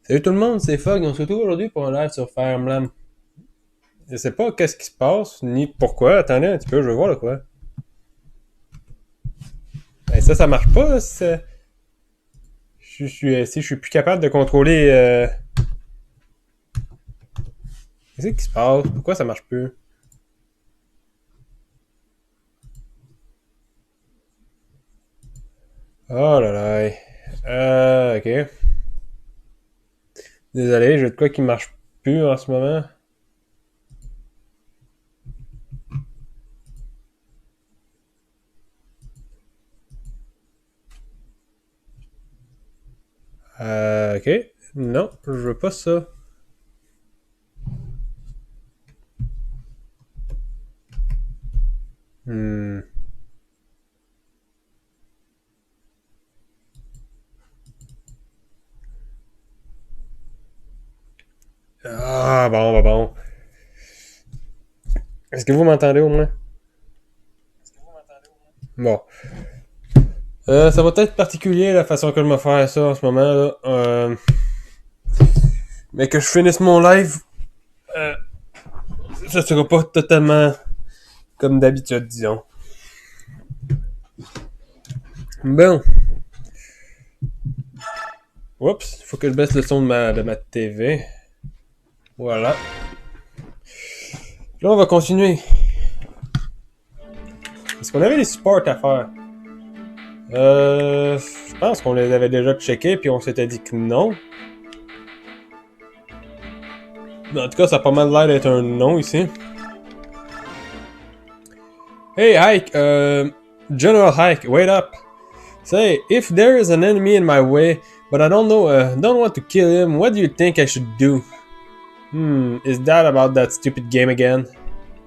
Salut tout le monde, c'est Fog. On se retrouve aujourd'hui pour un live sur Fire Emblem. Je sais pas qu'est-ce qui se passe, ni pourquoi. Attendez un petit peu, je veux voir le quoi. Ben, ça marche pas, là, si je suis plus capable de contrôler... Qu'est-ce qui se passe? Pourquoi ça marche plus? Oh là là. Ok. Désolé, j'ai de quoi qui marche plus en ce moment. Ok. Non, je veux pas ça. Hmm. Ah, bon. Est-ce que vous m'entendez au moins? Bon. Ça va être particulier la façon que je vais faire ça en ce moment. Là. Mais que je finisse mon live, euh, ça sera pas totalement comme d'habitude, disons. Bon. Oups, faut que je baisse le son de ma TV. Voilà. Là, on va continuer. Est-ce qu'on avait des supports à faire? Je pense qu'on les avait déjà checkés, puis on s'était dit que non. Mais en tout cas, ça a pas mal l'air d'être un non ici. Hey, Hike, General Hike, wait up. Say, if there is an enemy in my way, but I don't want to kill him, what do you think I should do? Is that about that stupid game again?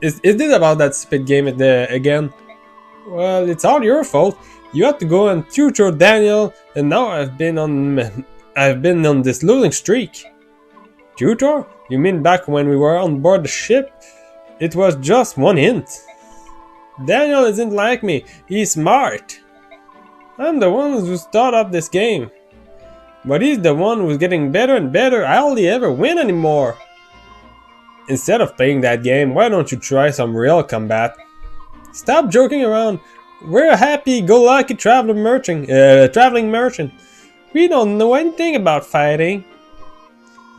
Is this about that stupid game again? Well, it's all your fault. You had to go and tutor Daniel, and now I've been on this losing streak. Tutor? You mean back when we were on board the ship? It was just one hint. Daniel isn't like me. He's smart. I'm the one who started up this game. But he's the one who's getting better and better. I hardly ever win anymore. Instead of playing that game, why don't you try some real combat? Stop joking around. We're a happy-go-lucky traveling merchant. We don't know anything about fighting.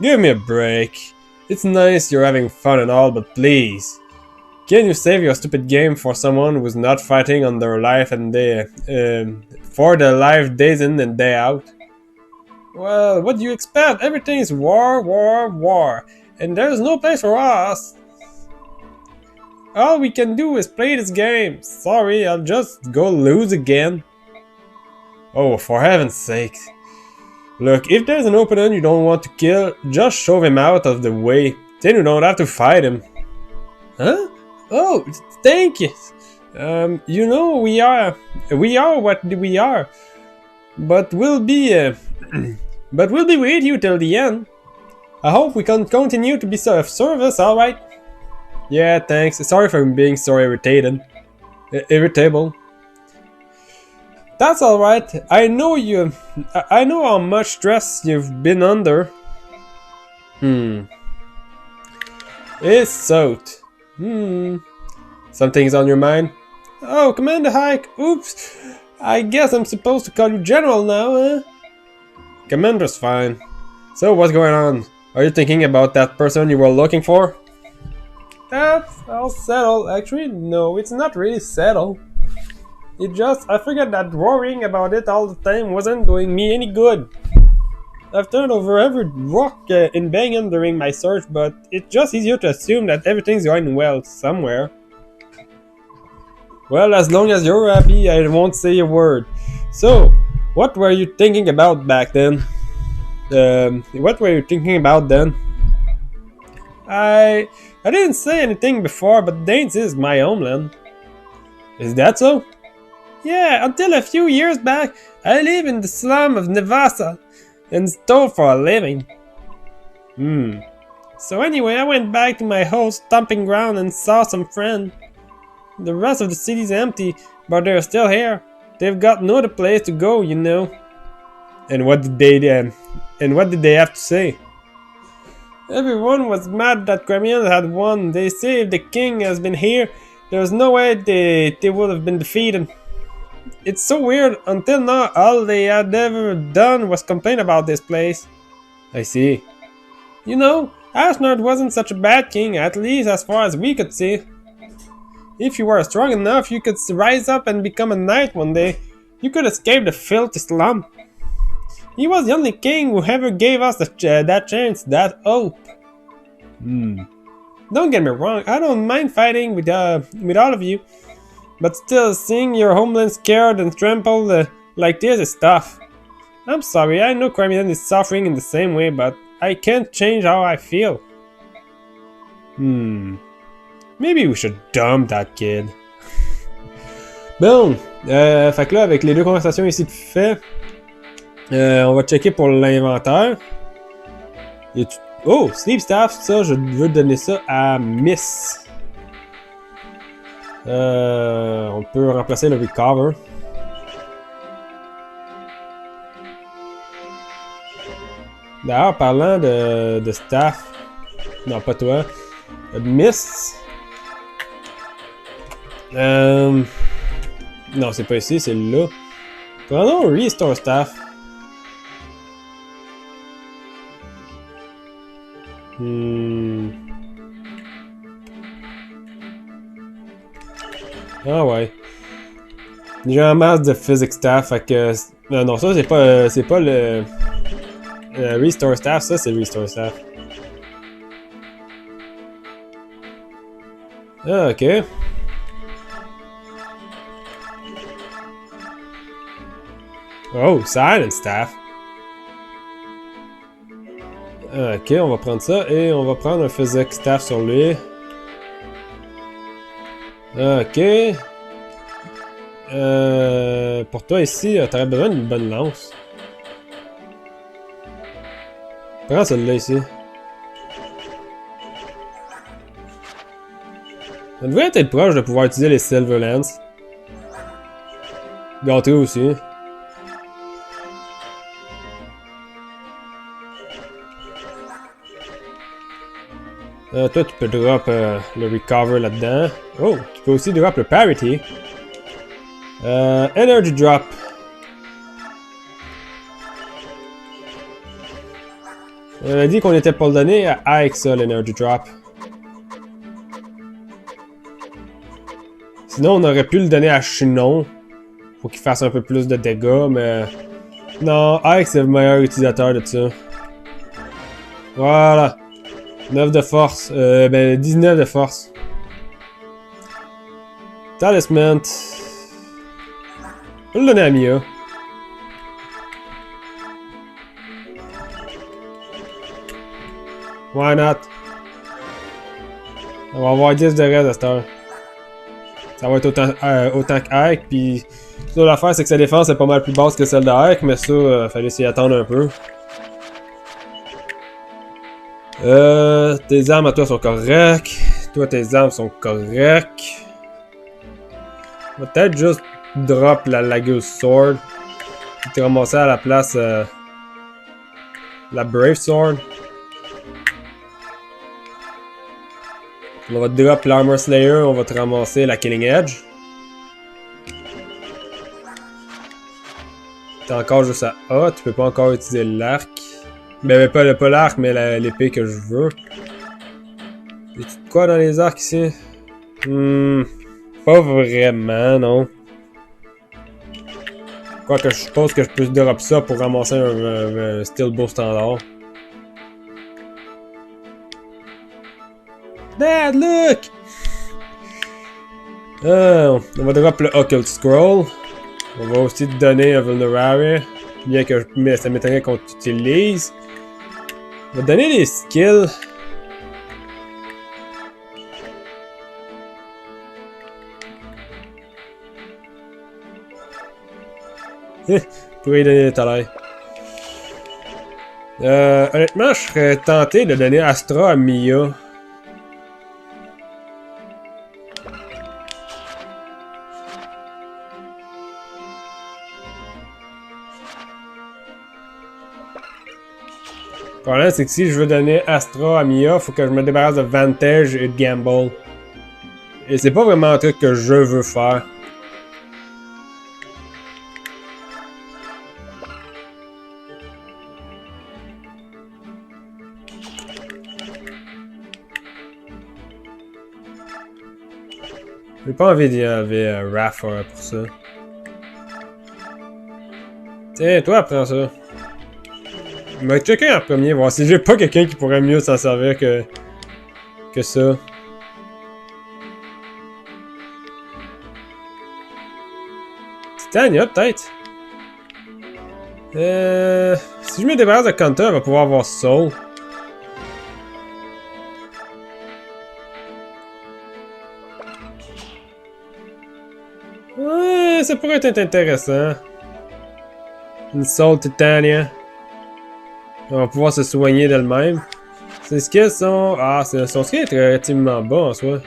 Give me a break. It's nice you're having fun and all, but please. Can you save your stupid game for someone who's not fighting on their life and day, for their life days in and day out? Well, what do you expect? Everything is war. And there's no place for us. All we can do is play this game. Sorry, I'll just go lose again. Oh, for heaven's sake. Look, if there's an opponent you don't want to kill, just shove him out of the way. Then you don't have to fight him. Huh? Oh, thank you. You know, we are what we are. But we'll be with you till the end. I hope we can continue to be of service, alright? Yeah, thanks. Sorry for being so irritable. That's alright. I know how much stress you've been under. It's soaked. Something's on your mind? Oh, Commander Hike. Oops. I guess I'm supposed to call you General now, huh? Commander's fine. So what's going on? Are you thinking about that person you were looking for? That's all settled. Actually, no, it's not really settled. I figured that worrying about it all the time wasn't doing me any good. I've turned over every rock in Bangan during my search, but it's just easier to assume that everything's going well somewhere. Well, as long as you're happy, I won't say a word. So, what were you thinking about back then? What were you thinking about then? I didn't say anything before, but Danes is my homeland. Is that so? Yeah, until a few years back, I lived in the slum of Nevasa and stole for a living. So anyway, I went back to my old stomping ground and saw some friends. The rest of the city's empty, but they're still here. They've got no other place to go, you know. And what did they have to say? Everyone was mad that Gramian had won. They say if the king has been here, there's no way they would have been defeated. It's so weird. Until now, all they had ever done was complain about this place. I see. You know, Ashnard wasn't such a bad king, at least as far as we could see. If you were strong enough, you could rise up and become a knight one day. You could escape the filthy slum. He was the only king who ever gave us that chance, that hope. Don't get me wrong, I don't mind fighting with all of you. But still, seeing your homeland scared and trampled like this is tough. I'm sorry, I know Crimean is suffering in the same way, but I can't change how I feel. Maybe we should dump that kid. Bon, fait que là, avec les deux conversations ici faites, on va checker pour l'inventaire. Oh, Sleep Staff, ça, je veux donner ça à Miss. On peut remplacer le Recover. D'ailleurs, parlant de staff, non pas toi, Miss. Non, c'est pas ici, c'est là. Prenons Restore Staff. Ah ouais. J'ai un masse de Physics Staff, fait que... non, ça c'est pas le... Restore Staff, ça c'est Restore Staff. Ah, ok. Oh, Silent Staff. Ah, ok, on va prendre ça et on va prendre un Physics Staff sur lui. Ah, ok. Pour toi ici, t'aurais besoin d'une bonne lance. Prends celle-là ici. On devrait être proche de pouvoir utiliser les Silver Lance. Gâté aussi. Toi, tu peux drop le Recover là-dedans. Oh, tu peux aussi drop le Parity. Energy Drop. On a dit qu'on était pour le donner à Ike, ça, l'Energy Drop. Sinon, on aurait pu le donner à Chinon. Faut qu'il fasse un peu plus de dégâts, mais... Non, Ike, c'est le meilleur utilisateur de ça. Voilà. 9 de force. 19 de force. Talisman. On peut le donner à Mia. Why not? On va avoir 10 de reste à cette heure. Ça va être autant qu'Ike, puis... Ça, l'affaire, c'est que sa défense est pas mal plus basse que celle d'Ike, mais ça, fallait s'y attendre un peu. Tes armes à toi sont correctes. Toi, tes armes sont correctes. On va peut-être juste drop la Lagus Sword. Puis te ramasser à la place la Brave Sword. On va te drop l'Armor Slayer, on va te ramasser la Killing Edge. T'es encore juste à A, tu peux pas encore utiliser l'arc. Ben pas l'arc, mais l'épée que je veux. Y'a-tu de quoi dans les arcs ici? Pas vraiment, non. Quoique je suppose que je peux drop ça pour ramasser un Steel Bow standard. Dad, look! On va drop le Occult Scroll. On va aussi te donner un Vulnerary. Bien que ça m'étonnerait qu'on t'utilise. On va te donner des skills. Pour lui donner des talents. Honnêtement, je serais tenté de donner Astra à Mia. problème, c'est que si je veux donner Astra à Mia, faut que je me débarrasse de Vantage et de Gamble. Et c'est pas vraiment un truc que je veux faire. J'ai pas envie d'y enlever Raph pour ça. Tiens, toi, prends ça. Je vais checker en premier, voir si j'ai pas quelqu'un qui pourrait mieux s'en servir que ça. Titania, peut-être. Si je me débarrasse de Kanta, elle va pouvoir avoir Soul. Ouais, ça pourrait être intéressant. Une Soul Titania. Elle va pouvoir se soigner d'elle-même. Ses skills sont... Ah, son skill est relativement bas en soi.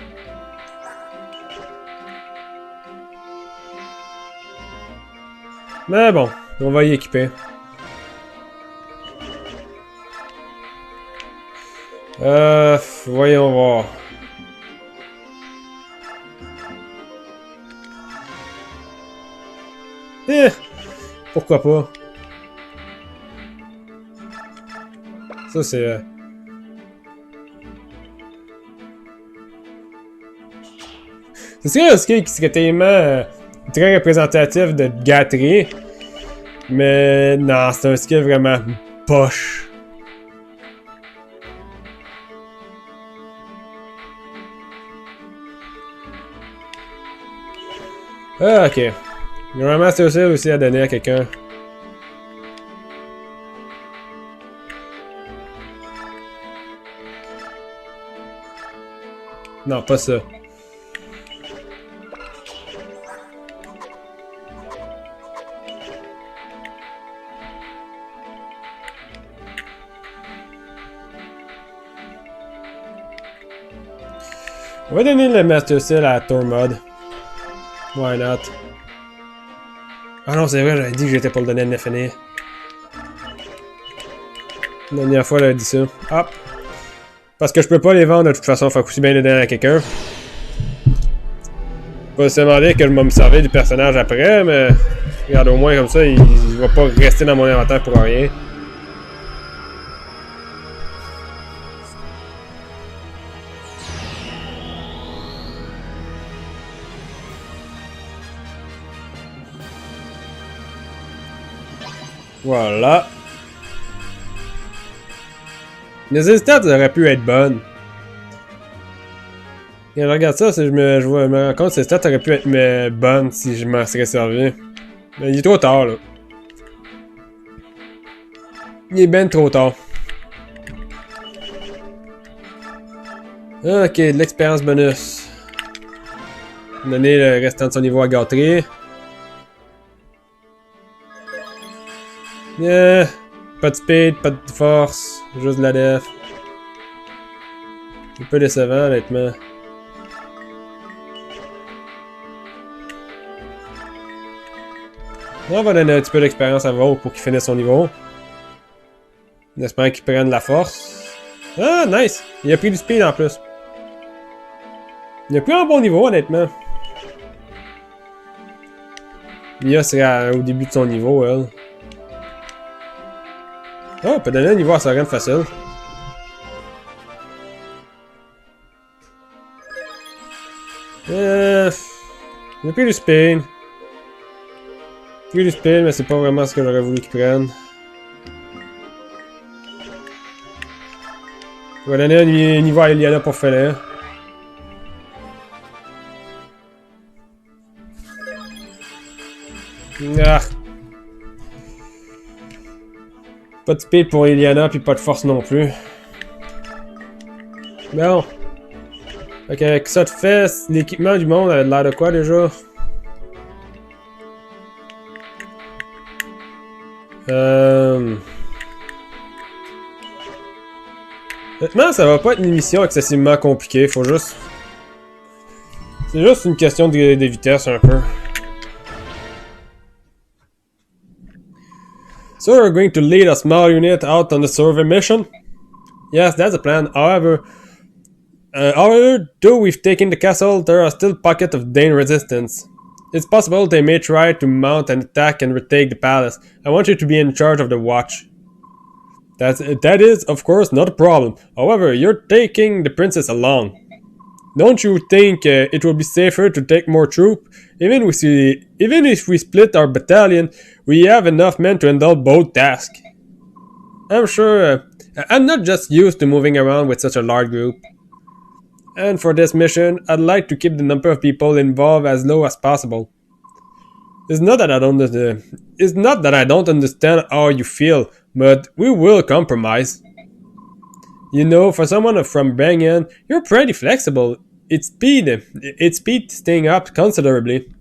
Mais bon, on va y équiper. Voyons voir. Pourquoi pas? Ça, c'est... C'est sûr un skill qui serait tellement très représentatif de gâterie. Mais non, c'est un skill vraiment poche. Ah, ok. Normalement, c'est aussi à donner à quelqu'un. Non, pas ça. On va donner le Master Seal à Tormod. Why not? Ah non, c'est vrai, j'avais dit que j'étais pour le donner à Nefene. La dernière fois, j'avais dit ça. Hop! Parce que je peux pas les vendre de toute façon, faut aussi bien les donner à quelqu'un. Pas se demander que je vais me servir du personnage après, mais regarde, au moins comme ça, il va pas rester dans mon inventaire pour rien. Voilà. Les stats auraient pu être bonnes. Et regarde ça, si je me rends compte que ces stats auraient pu être bonnes si je m'en serais servi. Mais il est trop tard, là. Il est ben trop tard. Ok, de l'expérience bonus. Donner le restant de son niveau à gâterie. Pas de speed, pas de force, juste de la def. Un peu décevant, honnêtement. On va donner un petit peu d'expérience à Vogue pour qu'il finisse son niveau. En espérant qu'il prenne la force. Ah, nice! Il a pris du speed en plus. Il a pris un bon niveau, honnêtement. Mia serait au début de son niveau, elle. Oh, on peut donner un niveau à Soren facile. Il a pris du spin. Pris du spin, mais c'est pas vraiment ce que j'aurais voulu qu'il prenne. On va donner un niveau à Eliana pour finir. Ah. Pas de speed pour Eliana, puis pas de force non plus. Bon. Ok, avec ça de fait, l'équipement du monde a l'air de quoi déjà? Honnêtement, ça va pas être une mission excessivement compliquée, faut juste... C'est juste une question de vitesse un peu. So you're going to lead a small unit out on the survey mission? Yes, that's the plan. However, though we've taken the castle, there are still pockets of Dane resistance. It's possible they may try to mount an attack and retake the palace. I want you to be in charge of the watch. That is, of course, not a problem. However, you're taking the princess along. Don't you think it will be safer to take more troops? Even if we split our battalion, we have enough men to handle both tasks. I'm sure I'm not just used to moving around with such a large group. And for this mission, I'd like to keep the number of people involved as low as possible. It's not that I don't understand how you feel, but we will compromise. You know, for someone from Branyan, you're pretty flexible. It speeds things up considerably.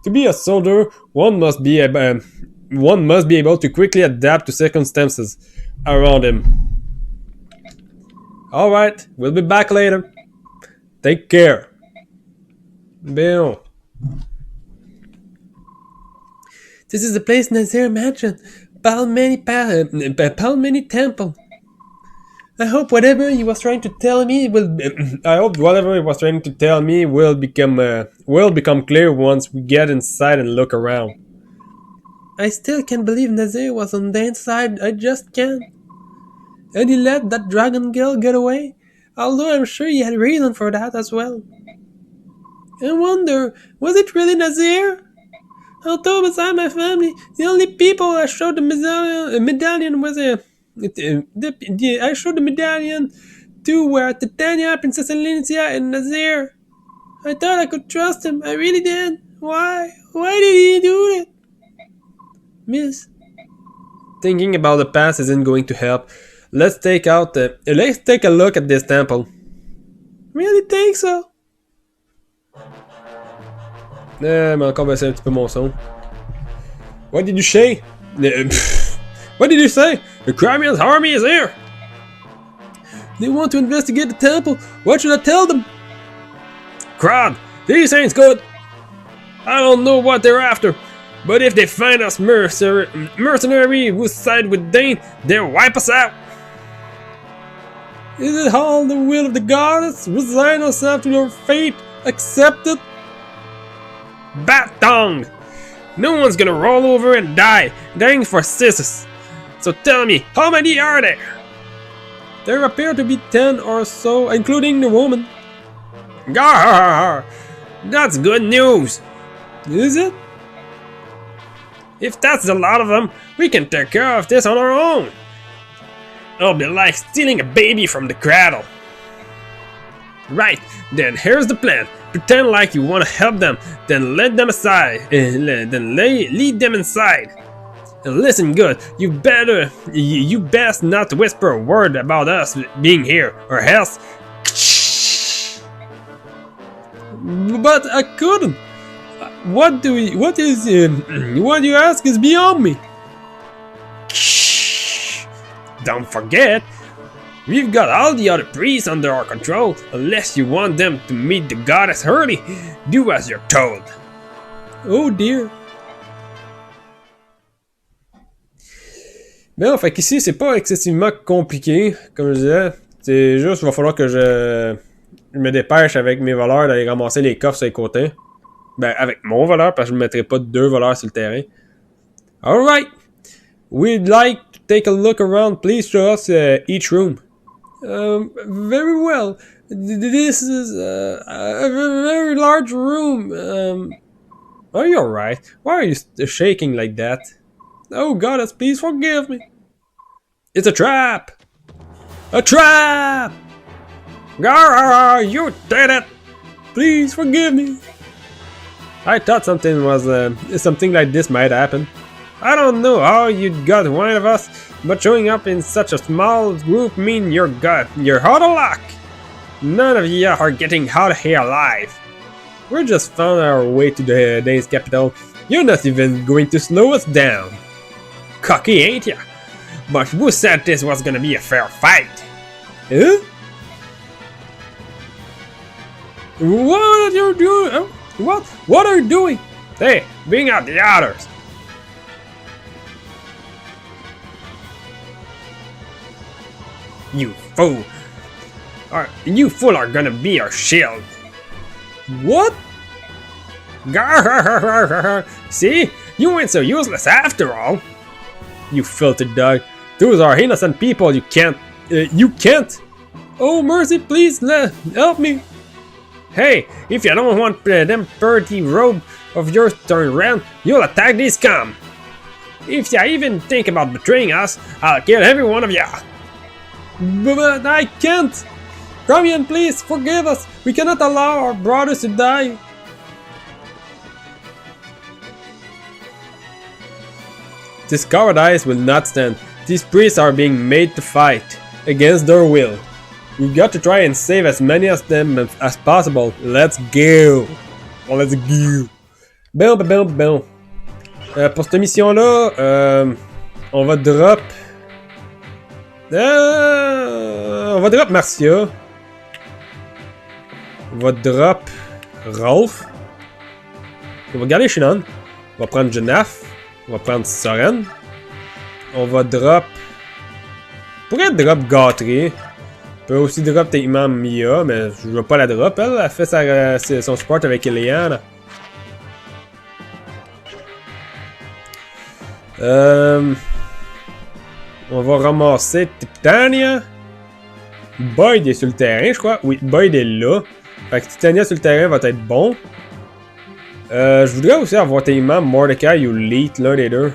To be a soldier, one must be able to quickly adapt to circumstances around him. Alright, we'll be back later. Take care. Bien. This is the place Nazir mentioned. Palmeni Temple. I hope whatever he was trying to tell me will become clear once we get inside and look around. I still can't believe Nazir was on Dane's side. I just can't. And he let that dragon girl get away, although I'm sure he had reason for that as well. I wonder, was it really Nazir? Although beside my family, the only people I showed the medallion was I showed the medallion to were Titania, Princess Alicia, and Nazir. I thought I could trust him. I really did. Why? Why did he do it? Miss. Thinking about the past isn't going to help. Let's take a look at this temple. Really think so? Mais encore baisser un petit peu mon son. What did you say? What did you say? The Crimean army is here! They want to investigate the temple. What should I tell them? Crowd, these ain't good. I don't know what they're after, but if they find us mercenary who side with Dane, they'll wipe us out. Is it all the will of the goddess? Resign ourselves to your fate. Accept it. Bat tongue! No one's gonna roll over and die, dying for sisters. So tell me, how many are there? There appear to be 10 or so, including the woman. Gar! That's good news. Is it? If that's a lot of them, we can take care of this on our own. It'll be like stealing a baby from the cradle. Right, then here's the plan. Pretend like you want to help them, then let them aside, lead them inside. And listen good, you best not whisper a word about us being here, or else. But I couldn't. What you ask is beyond me. Don't forget, we've got all the other priests under our control. Unless you want them to meet the goddess early, do as you're told. Oh dear. Bon, fait qu'ici, c'est pas excessivement compliqué, comme je disais. C'est juste, il va falloir que je me dépêche avec mes voleurs d'aller ramasser les coffres sur les côtés. Ben, avec mon voleur, parce que je ne mettrai pas 2 voleurs sur le terrain. Alright! We'd like to take a look around. Please show us each room. Very well. This is a very large room. Are you alright? Why are you shaking like that? Oh goddess, please forgive me. It's a trap! A trap! Gar, you did it! Please forgive me. I thought something like this might happen. I don't know how you got one of us, but showing up in such a small group means you're out of luck. None of you are getting out of here alive. We're just found our way to the Dane's capital. You're not even going to slow us down. Cocky, ain't ya? But who said this was gonna be a fair fight? Huh? What are you doing? What? What are you doing? Hey, bring out the others. You fool! You fool are gonna be our shield! What? See? You ain't so useless after all! You filthy dog. Those are innocent people, you can't... you can't! Oh, mercy, please, help me! Hey, if you don't want them pretty robe of yours turned around, you'll attack this scum! If you even think about betraying us, I'll kill every one of ya! But I can't! Radiance, please, forgive us! We cannot allow our brothers to die! This cowardice will not stand. These priests are being made to fight, against their will. We've got to try and save as many of them as possible. Let's go! Let's go! Bon. Pour cette mission-là, on va drop... on va drop Marcia. On va drop Rolf. On va garder Shinon. On va prendre Jenaf. On va prendre Soren. On va drop... On pourrait drop Gautry. On peut aussi drop techniquement Mia, mais je vais pas la drop. Elle a fait son support avec Eliane. On va ramasser Titania. Boyd est sur le terrain, je crois. Oui, Boyd est là. Fait que Titania sur le terrain va être bon. Je voudrais aussi avoir techniquement Mordecai ou Leet, l'un des deux.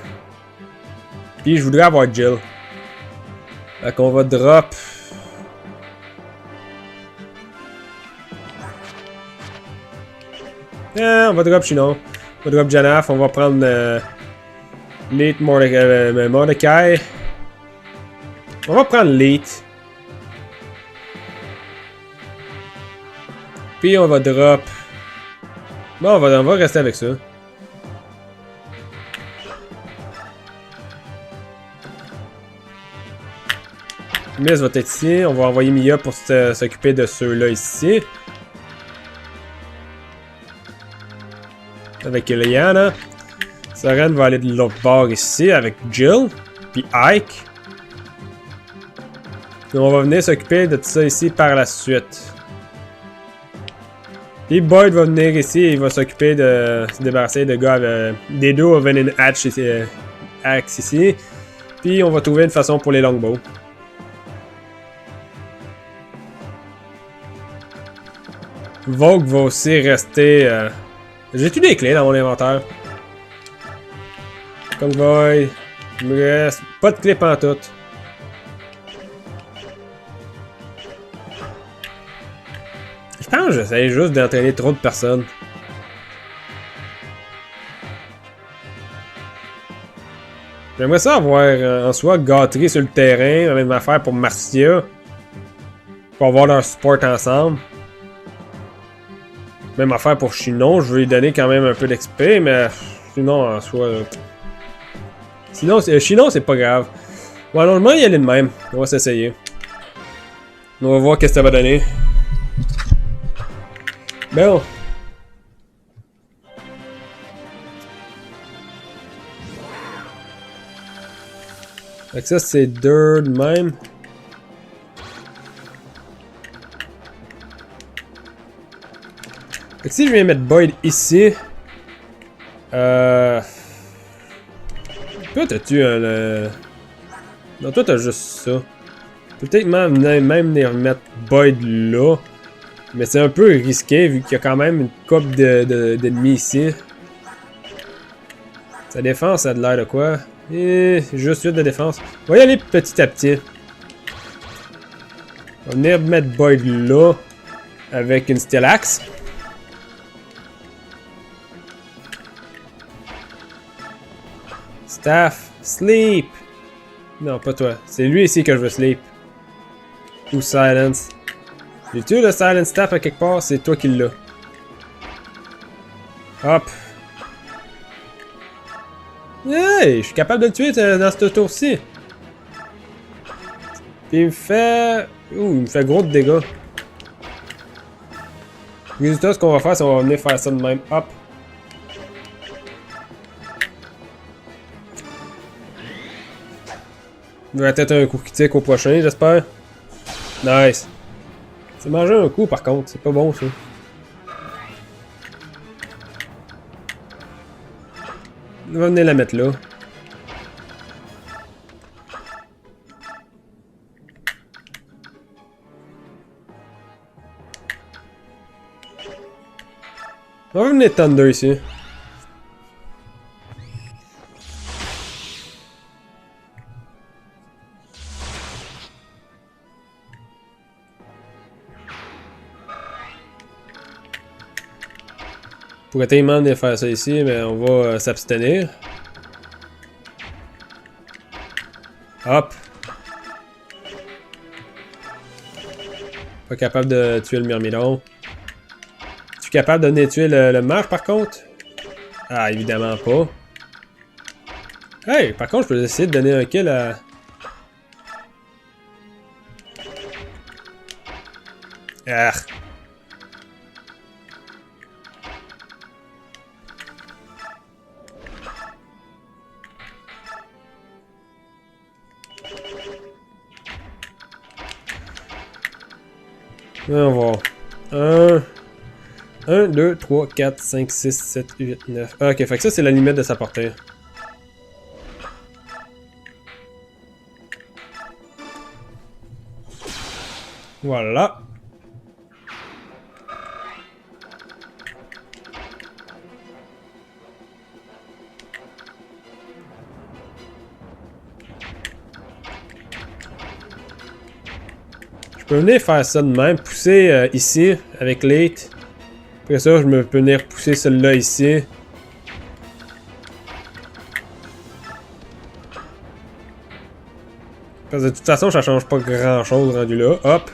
Puis je voudrais avoir Jill. Fait qu'on va drop... on va drop Shinon. On va drop Janaf. On va prendre Leet, Mordecai. On va prendre Leet. Puis on va drop... Bon, on va rester avec ça. Miss va être ici. On va envoyer Mia pour s'occuper de ceux-là ici. Avec Eliana. Soren va aller de l'autre bord ici avec Jill. Puis Ike. Et on va venir s'occuper de tout ça ici par la suite. Puis Boyd va venir ici et il va s'occuper de se débarrasser de gars des deux Venin Axe ici. Puis on va trouver une façon pour les longbows. Vogue va aussi rester... J'ai tous des clés dans mon inventaire. Convoy. Il me reste pas de clés pantoute. Je pense que j'essaie juste d'entraîner trop de personnes. J'aimerais ça avoir en soi Gautry sur le terrain, la même affaire pour Marcia. Pour avoir leur support ensemble. Même affaire pour Shinon, je vais lui donner quand même un peu d'XP, mais sinon en soi... Sinon, Shinon c'est pas grave. Ouais, normalement il y a de même. On va s'essayer. On va voir qu'est-ce que ça va donner. Bon. Fait que ça c'est deux de même. Fait que si je viens mettre Boyd ici... Toi t'as-tu un... Non, toi t'as juste ça. Peut-être même venir mettre Boyd là. Mais c'est un peu risqué vu qu'il y a quand même une couple d'ennemis ici. Sa défense, ça a de l'air de quoi? Juste 8 de défense. On va y aller petit à petit. On va venir mettre Boyd là. Avec une Steel Axe. Staff, sleep! Non, pas toi. C'est lui ici que je veux sleep. Ou silence. J'ai-tu le silence staff à quelque part? C'est toi qui l'as. Hop. Hey! Je suis capable de le tuer dans ce tour-ci. Puis il me fait... Ouh, il me fait gros de dégâts. Résultat, ce qu'on va faire, c'est qu'on va venir faire ça de même. Hop. Il va peut-être un coup critique au prochain, j'espère. Nice. C'est manger un coup par contre, c'est pas bon ça. On va venir la mettre là. On va venir Thunder ici. On pourrait tellement venir faire ça ici, mais on va s'abstenir. Hop. Pas capable de tuer le myrmidon. Tu es capable de venir tuer le mage par contre? Ah, évidemment pas. Hey, par contre, je peux essayer de donner un kill à... Ah. On va voir. 1, 2, 3, 4, 5, 6, 7, 8, 9. Ah, ok, fait que ça, c'est la limite de sa portée. Voilà. Je peux venir faire ça de même, pousser ici avec late. Après ça, je peux venir pousser celle-là ici. Parce que de toute façon, ça change pas grand-chose rendu là. Hop.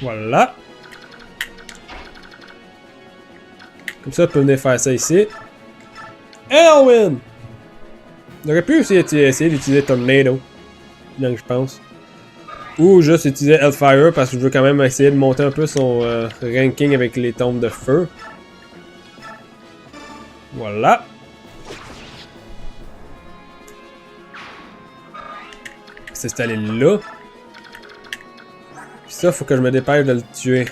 Voilà. Comme ça, on peut venir faire ça ici. Elwin! On aurait pu aussi essayer d'utiliser Tornado. Bien que je pense. Ou juste utiliser Hellfire parce que je veux quand même essayer de monter un peu son ranking avec les tombes de feu. Voilà. S'installer là. Puis ça, faut que je me dépêche de le tuer.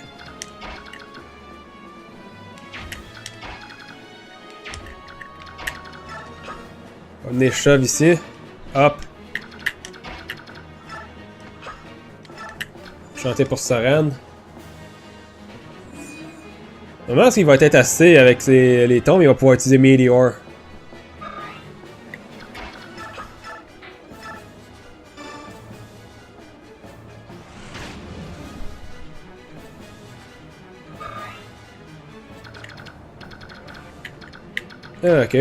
On va venir shove ici. Hop. Chanter pour Soren. Normalement, s'il va être assez avec les tombes, il va pouvoir utiliser Meteor. Ah, ok.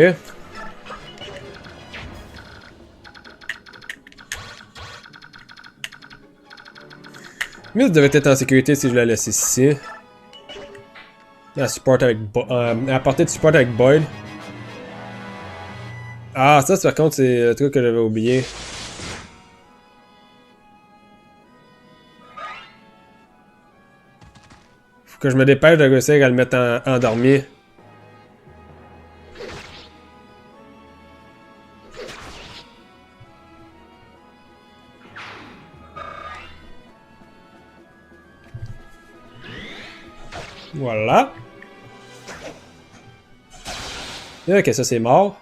Miss devrait être en sécurité si je la laisse ici. La support avec à portée de support avec Boyd. Ah, ça par contre c'est le truc que j'avais oublié. Faut que je me dépêche de réussir à le mettre endormi. Voilà. Ok, ça c'est mort.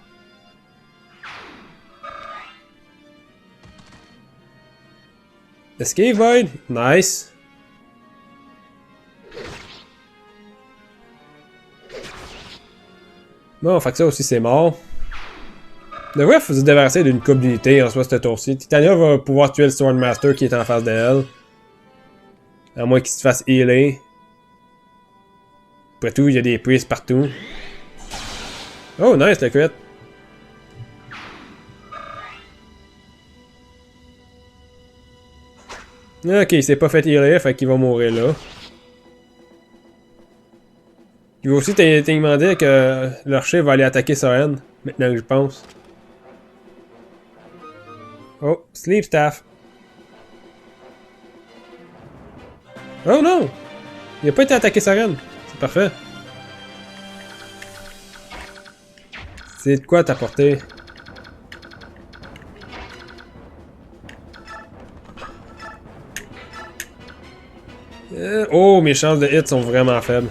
Escape Void. Nice. Bon, fait que ça aussi c'est mort. Le vrai, faut se débarrasser d'une coupe d'unités en soi cette tour-ci. Titania va pouvoir tuer le Swordmaster qui est en face d'elle. À moins qu'il se fasse healer. Après tout, il y a des priests partout. Oh, nice, le crit. Ok, il s'est pas fait healer, fait qu'il va mourir là. Il va aussi demander que leur chef va aller attaquer Soren, maintenant que je pense. Oh, Sleep Staff. Oh non! Il a pas été attaqué Soren. C'est parfait. C'est de quoi t'apporter? Oh, mes chances de hit sont vraiment faibles.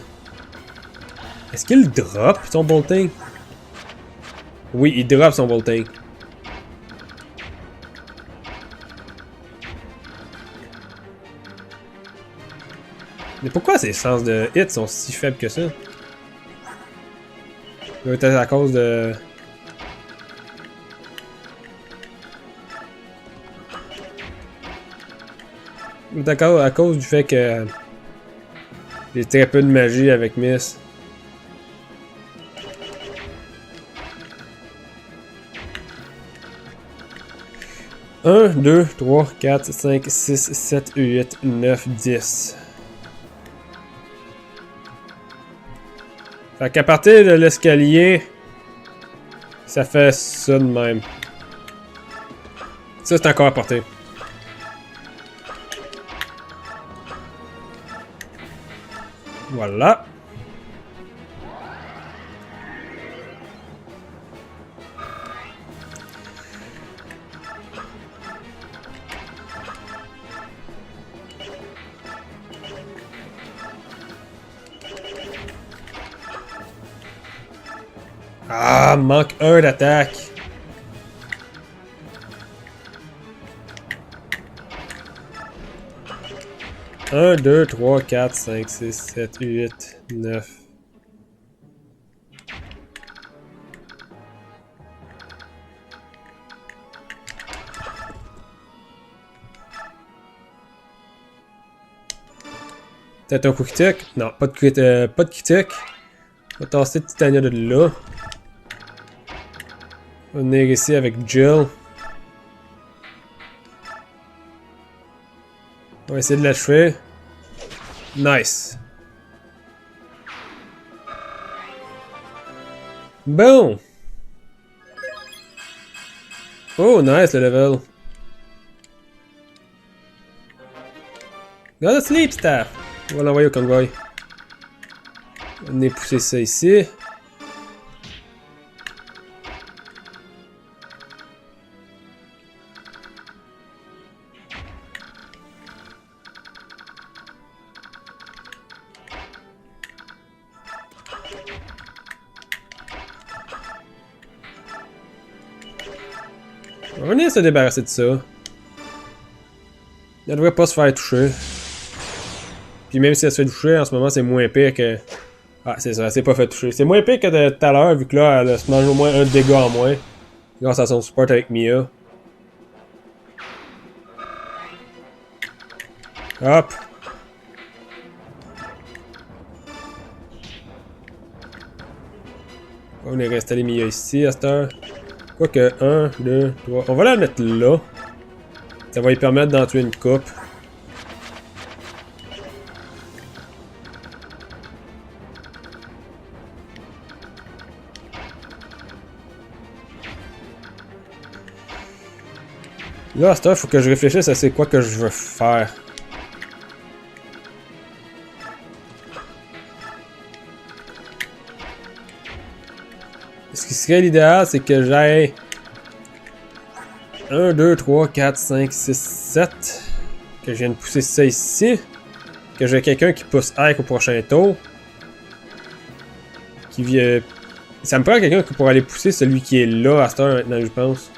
Est-ce qu'il drop son bolting? Oui, il drop son bolting. Mais pourquoi ses chances de hit sont si faibles que ça? Peut-être à cause de... D'accord, à cause du fait que j'ai très peu de magie avec Miss. Un, 2, 3, 4, 5, 6, 7, 8, 9, 10. Fait qu'à partir de l'escalier, ça fait ça de même. Ça, c'est encore à porter. Voilà. Ah, manque un d'attaque. Un, 2, 3, 4, 5, 6, 7, 8, 9. Peut-être un quick tick? Non, pas de critique. On va tasser Titania de là. On va venir ici avec Jill. On va essayer de l'achever. Nice. Bon. Oh, nice le level. Go to sleep, staff. On va l'envoyer au convoy. On est poussé ça ici. On va venir se débarrasser de ça. Elle devrait pas se faire toucher. Puis même si elle se fait toucher, en ce moment c'est moins pire que... Ah, c'est ça, elle s'est pas fait toucher. C'est moins pire que de tout à l'heure, vu que là, elle se mange au moins un dégât en moins. Grâce à son support avec Mia. Hop! On est réinstallé Mia ici à cette heure. Quoique, 1, 2, 3... On va la mettre là. Ça va lui permettre d'en tuer une coupe. Là, à cette heure, faut que je réfléchisse à c'est quoi que je veux faire. Ce qui serait l'idéal, c'est que j'aille 1, 2, 3, 4, 5, 6, 7. Que je vienne pousser ça ici. Que j'ai quelqu'un qui pousse Ike au prochain tour. Qui vient... Ça me prend quelqu'un qui pourra aller pousser celui qui est là à cette heure maintenant, je pense.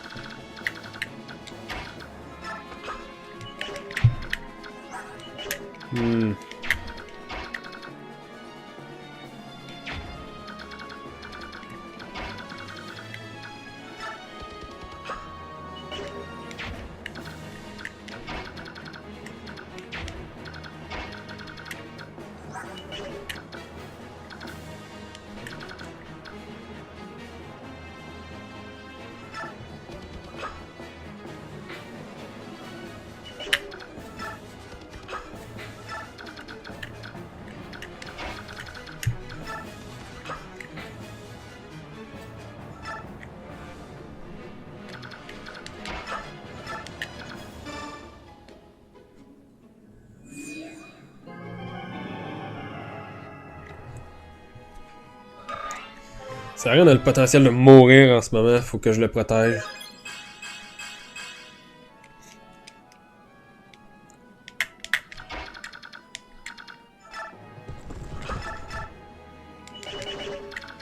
Ça a rien a le potentiel de mourir en ce moment, faut que je le protège.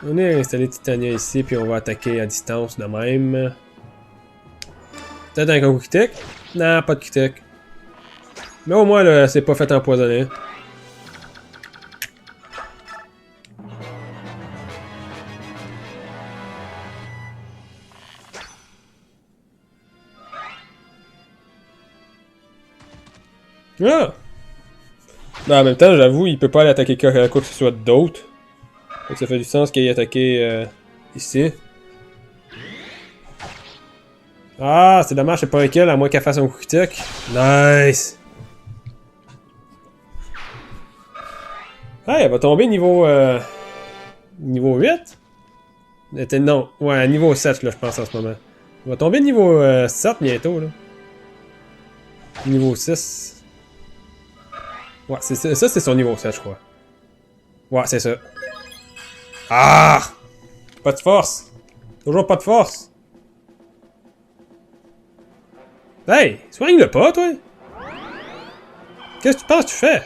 On est installé Titania ici, puis on va attaquer à distance de même. Peut-être avec un coup critique? Non, pas de critique. Mais au moins, là, c'est pas fait empoisonner. Ah! Ben, en même temps, j'avoue, il peut pas aller attaquer quoi que ce soit d'autre. Donc ça fait du sens qu'il ait attaqué ici. Ah, c'est dommage, c'est pas avec elle, à moins qu'elle fasse un coup critique. Nice! Ah, elle va tomber niveau... niveau 8? Non, ouais, niveau 7, là, je pense, en ce moment. Elle va tomber niveau 7 bientôt, là. Niveau 6. Ouais, c'est ça, c'est son niveau 7, je crois. Ouais, c'est ça. Ah! Pas de force! Toujours pas de force! Hey! Soigne-le pas, toi! Qu'est-ce que tu penses que tu fais?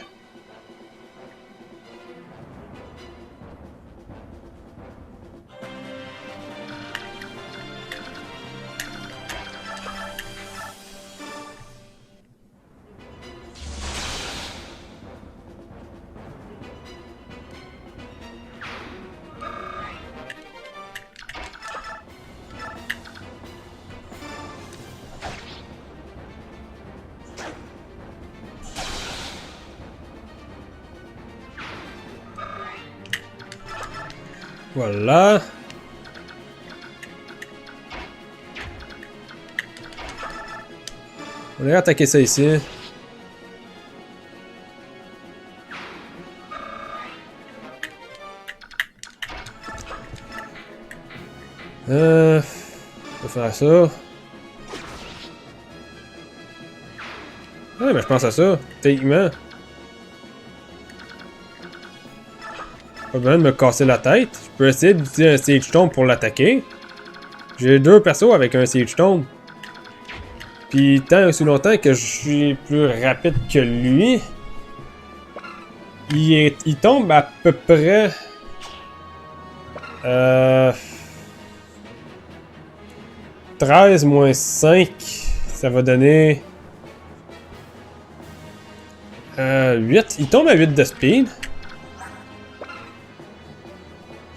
Voilà. On va attaquer ça ici. On va faire ça. Ouais, mais je pense à ça. Techniquement. Pas besoin de me casser la tête. Je peux essayer d'utiliser un Siege Stone pour l'attaquer. J'ai deux persos avec un Siege Stone. Puis tant aussi longtemps que je suis plus rapide que lui, il tombe à peu près... 13 moins 5, ça va donner... 8. Il tombe à 8 de speed.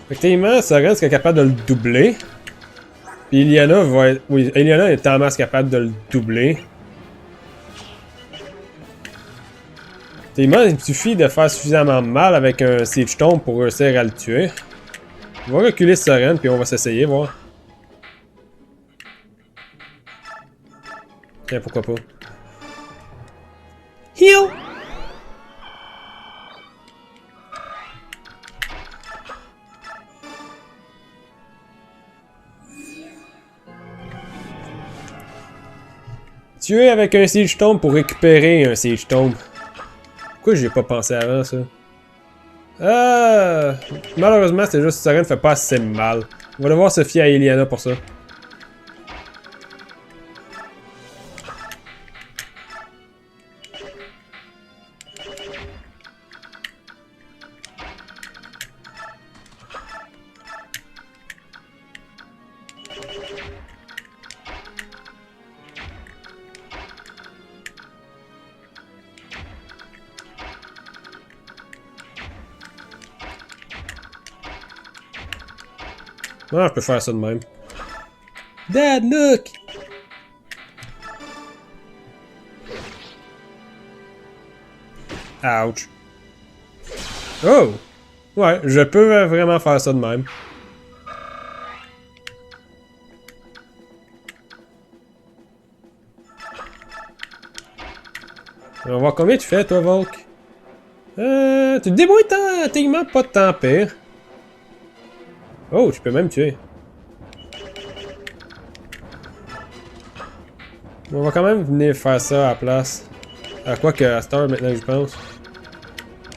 Effectivement, ça reste capable de le doubler. Puis Iliana va être... Oui, Iliana est en masse capable de le doubler. Effectivement, il suffit de faire suffisamment mal avec un Siege Tomb pour réussir à le tuer. On va reculer Soren, puis on va s'essayer, voir. Tiens, pourquoi pas. Heal! Tuer avec un Siege Tomb pour récupérer un Siege Tomb. Pourquoi j'ai pas pensé avant ça? Malheureusement, c'est juste que Soren fait pas assez mal. On va devoir se fier à Iliana pour ça. Ah, je peux faire ça de même. Dad, look! Ouch. Oh! Ouais, je peux vraiment faire ça de même. On va voir combien tu fais, toi, Volk. Tu te débrouilles techniquement pas de temps pire. Oh, tu peux même tuer. On va quand même venir faire ça à la place. À quoi que à cette heure maintenant que je pense.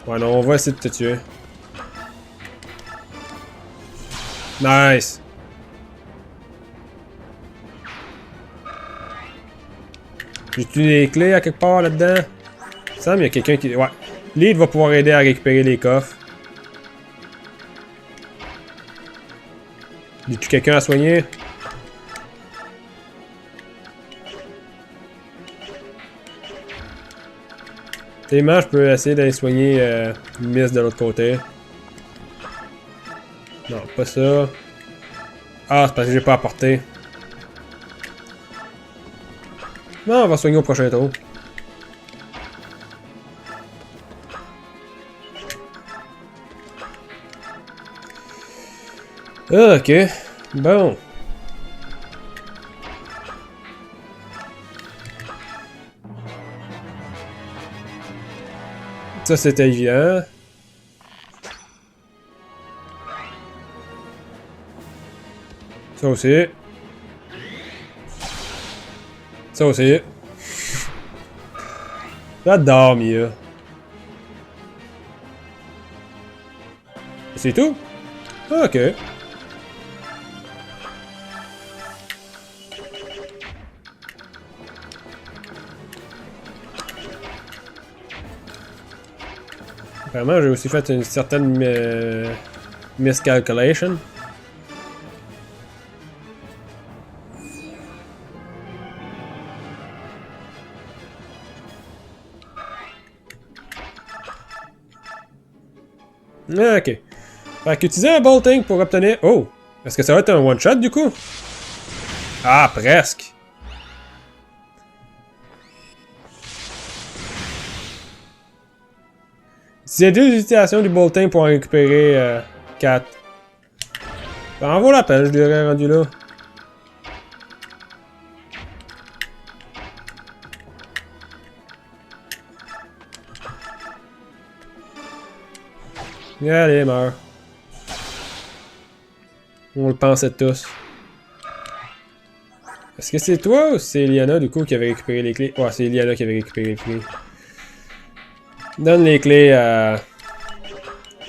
Ouais non, on va essayer de te tuer. Nice! J'ai-tu des clés à quelque part là-dedans? Il me semble qu'il y a quelqu'un qui... Ouais. Lead va pouvoir aider à récupérer les coffres. As-tu quelqu'un à soigner? Tellement, je peux essayer d'aller soigner Miss de l'autre côté. Non, pas ça. Ah, c'est parce que j'ai pas apporté. Non, on va soigner au prochain tour. Ok. Bon. Ça, c'était évident. Ça aussi. Ça aussi. J'adore Mia. C'est tout? Ok. Vraiment, j'ai aussi fait une certaine miscalculation. Ok. Fait qu'utiliser un bolting pour obtenir... Oh! Est-ce que ça va être un one-shot du coup? Ah, presque! Utiliser 2 utilisations du bolting pour en récupérer 4. Ça en vaut la peine, je dirais, rendu là. Allez, meurs. On le pensait tous. Est-ce que c'est toi ou c'est Eliana du coup qui avait récupéré les clés? Ouais, c'est Eliana qui avait récupéré les clés. Donne les clés à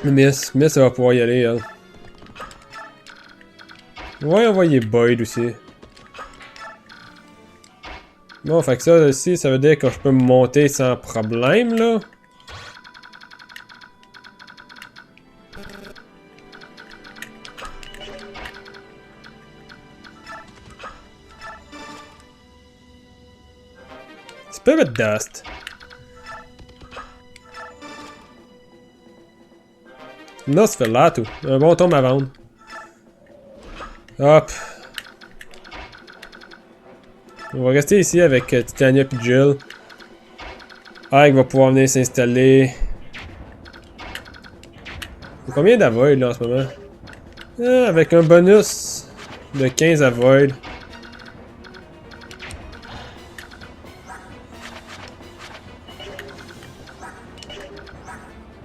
Miss. Miss, elle va pouvoir y aller, elle. On va y envoyer Boyd aussi. Bon, fait que ça aussi, ça veut dire que je peux me monter sans problème, là. Spirit Dust. Nosferatu. Un bon tombe à vendre. Hop. On va rester ici avec Titania et Jill. Ike va pouvoir venir s'installer. Combien d'avoid là en ce moment? Ah, avec un bonus de 15 avoid.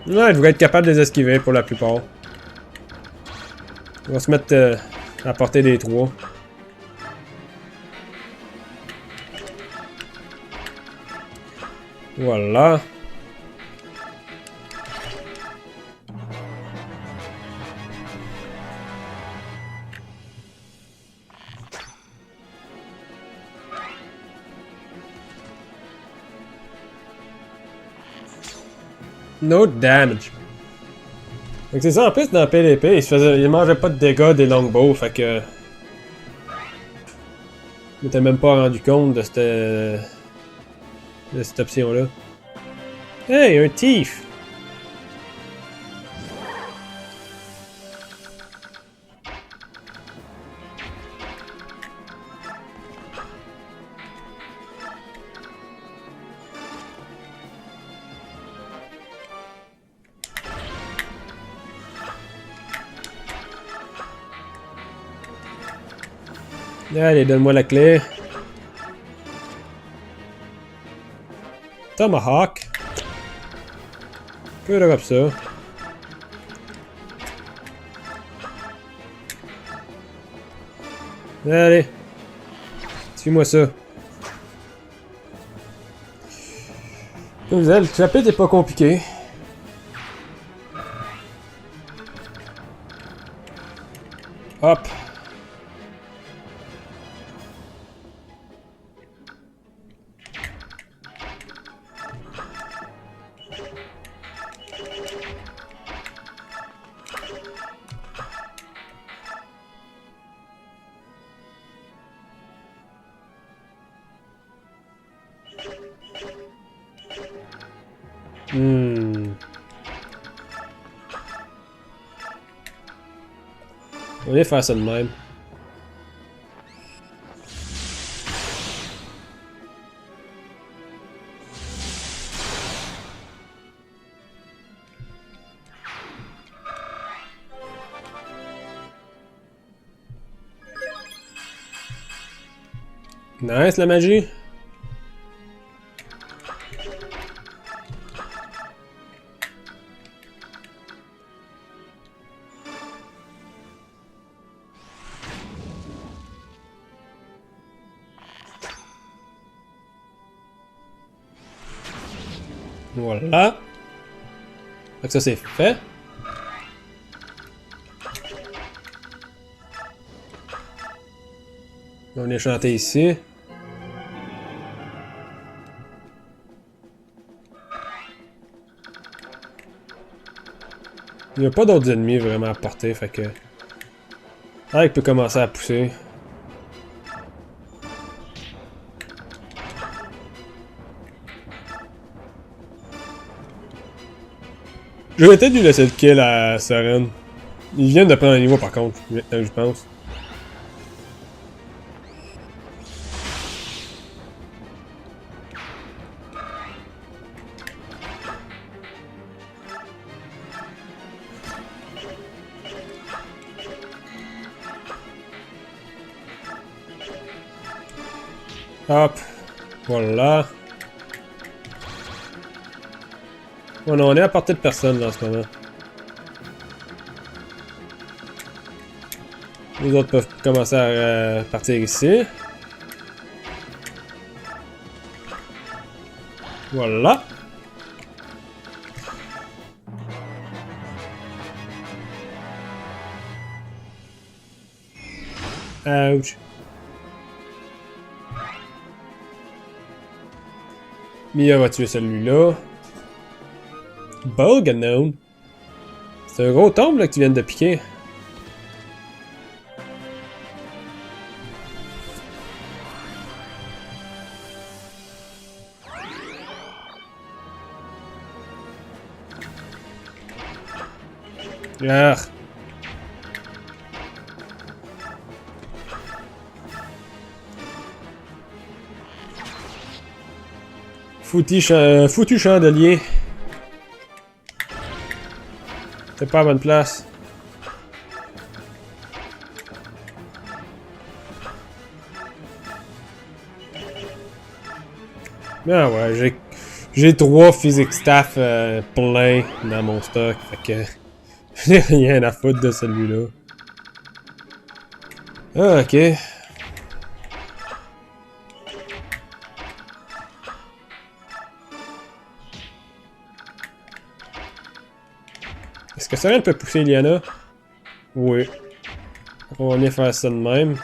Ouais, il devrait être capable de les esquiver pour la plupart. On va se mettre à portée des 3. Voilà. No damage. Donc c'est ça, en plus dans PvP, il mangeait pas de dégâts des longbows, fait que... Je m'étais même pas rendu compte de cette option-là. Hey, un thief! Allez, donne-moi la clé. Tomahawk. Que de comme ça. Allez. Suis-moi ça. Comme vous le chapitre est pas compliqué. Hop. On va faire ça de même. Nice la magie. Voilà. Donc ça c'est fait. On va venir chanter ici. Il n'y a pas d'autres ennemis vraiment à porter, fait que... Ah, il peut commencer à pousser. J'aurais peut-être dû laisser le kill à Seren. Ils viennent de prendre un niveau par contre, je pense. Hop, voilà. Oh non, on est à portée de personne là, en ce moment. Les autres peuvent commencer à partir ici. Voilà. Ouch. Mia va tuer celui-là. Bug unknown. C'est un gros tombe là que tu viens de piquer. Ah. Foutu chandelier. C'est pas à bonne place. Ah ouais, j'ai 3 physique staff plein dans mon stock, fait que j'ai rien à foutre de celui-là. Ah, ok. Est-ce que ça peut pousser Liana? Oui. On va venir faire ça de même.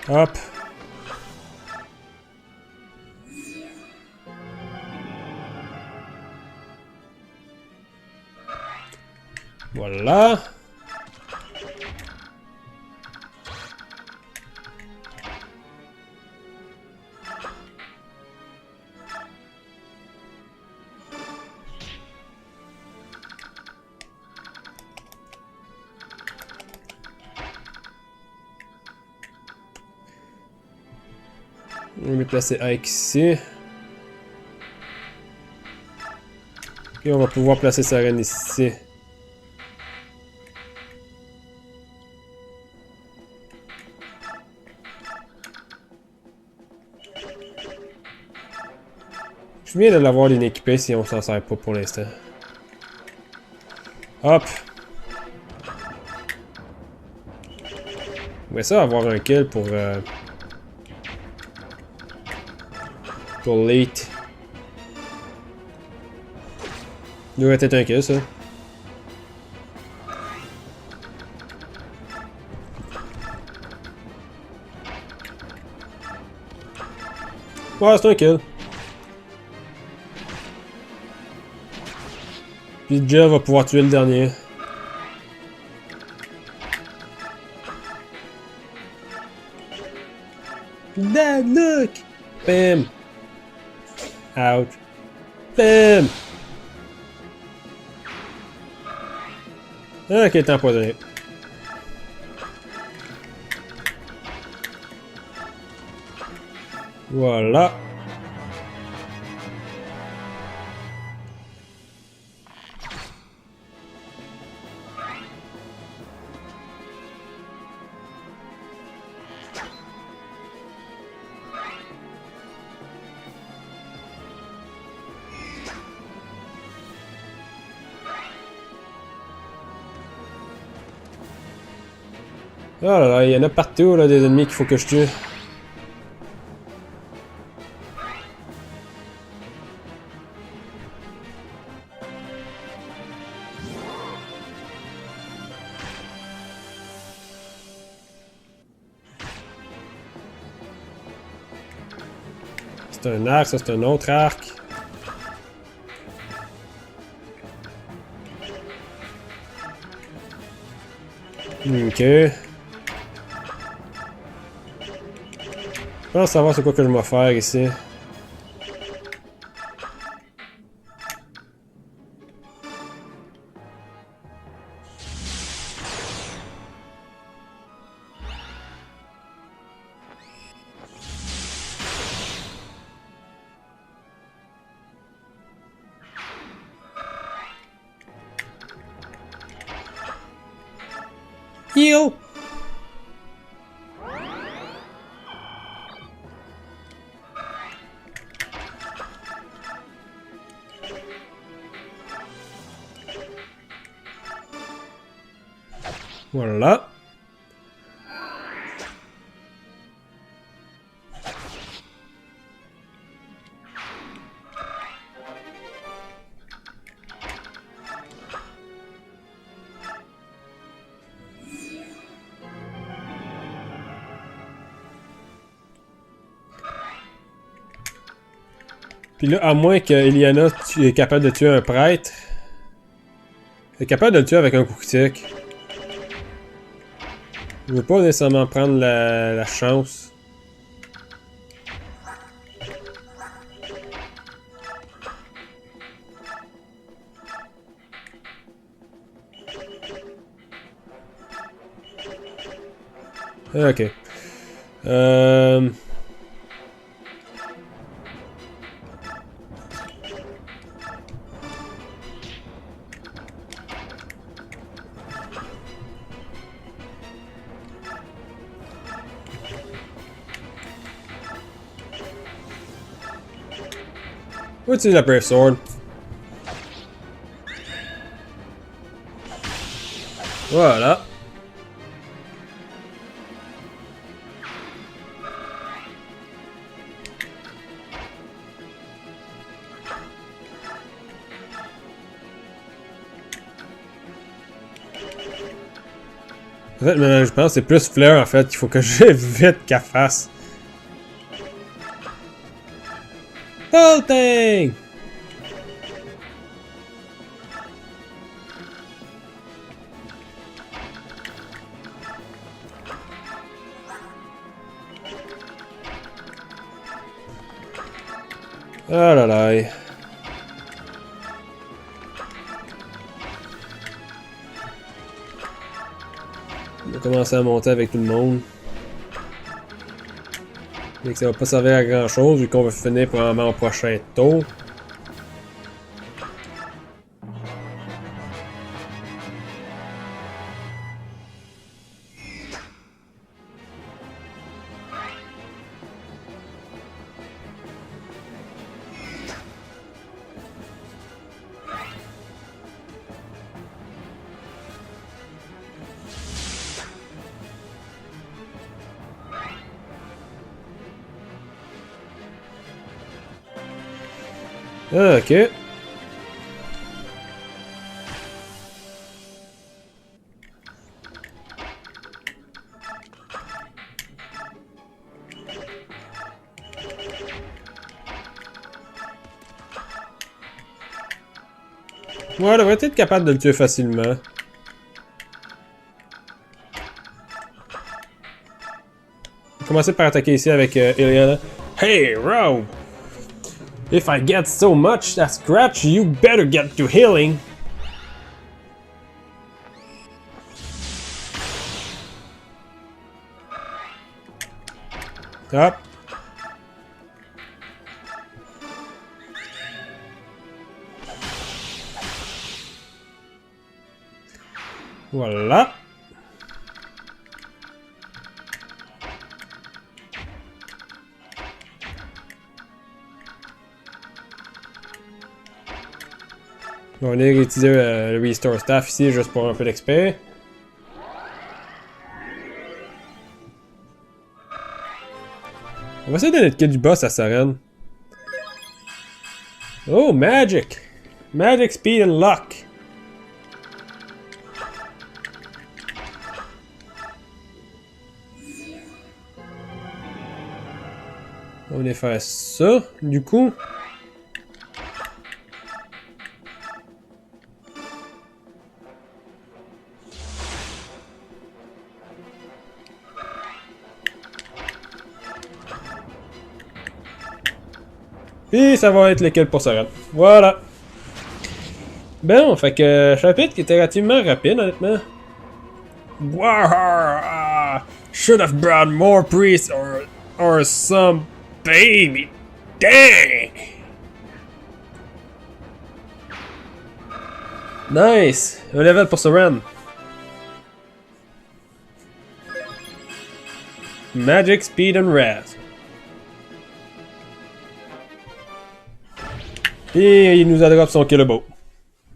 Hop. Voilà. On va placer Ike ici. Et on va pouvoir placer sa reine ici. Je viens de l'avoir inéquipé si on s'en sert pas pour l'instant. Hop. On va ça avoir un kill pour Trop late. Il devrait être un kill, ça. Ouais, c'est un kill. Puis Jill va pouvoir tuer le dernier. Dad, look! Bam! Ouch. Bam! Ok, t'es empoisonné. Voilà. Oh là là, il y en a partout là, des ennemis qu'il faut que je tue. C'est un arc, ça c'est un autre arc. Ok. Je pense savoir c'est quoi que je dois faire ici. Heal! Voilà. Puis là, à moins qu'Eliana est capable de tuer un prêtre, elle est capable de le tuer avec un coup critique. Je veux pas nécessairement prendre la chance. Ok. On va utiliser la Brave Sword. Voilà. En fait, maintenant, je pense que c'est plus Fleur en fait qu'il faut que j'évite qu'elle fasse. Bolting! Oh là là. On va commencer à monter avec tout le monde. Et que ça va pas servir à grand chose vu qu'on va finir probablement au prochain tour. Ah, ok. Ouais, on devrait être capable de le tuer facilement. On va commencer par attaquer ici avec Ileana. Hey, Row! If I get so much that scratch, you better get to healing. Hop. Voilà. On va aller utiliser le Restore Staff ici juste pour un peu d'XP. On va essayer de netker du boss à Saren. Oh, Magic! Magic, Speed and Luck! On va aller faire ça, du coup. Et ça va être lesquels pour Saren. Voilà! Bon, fait que chapitre qui était relativement rapide, honnêtement. Wow! Should have brought more priests or some baby. Dang! Nice! Un level pour Saren. Magic, Speed and Raz. Et il nous a drop son Killable.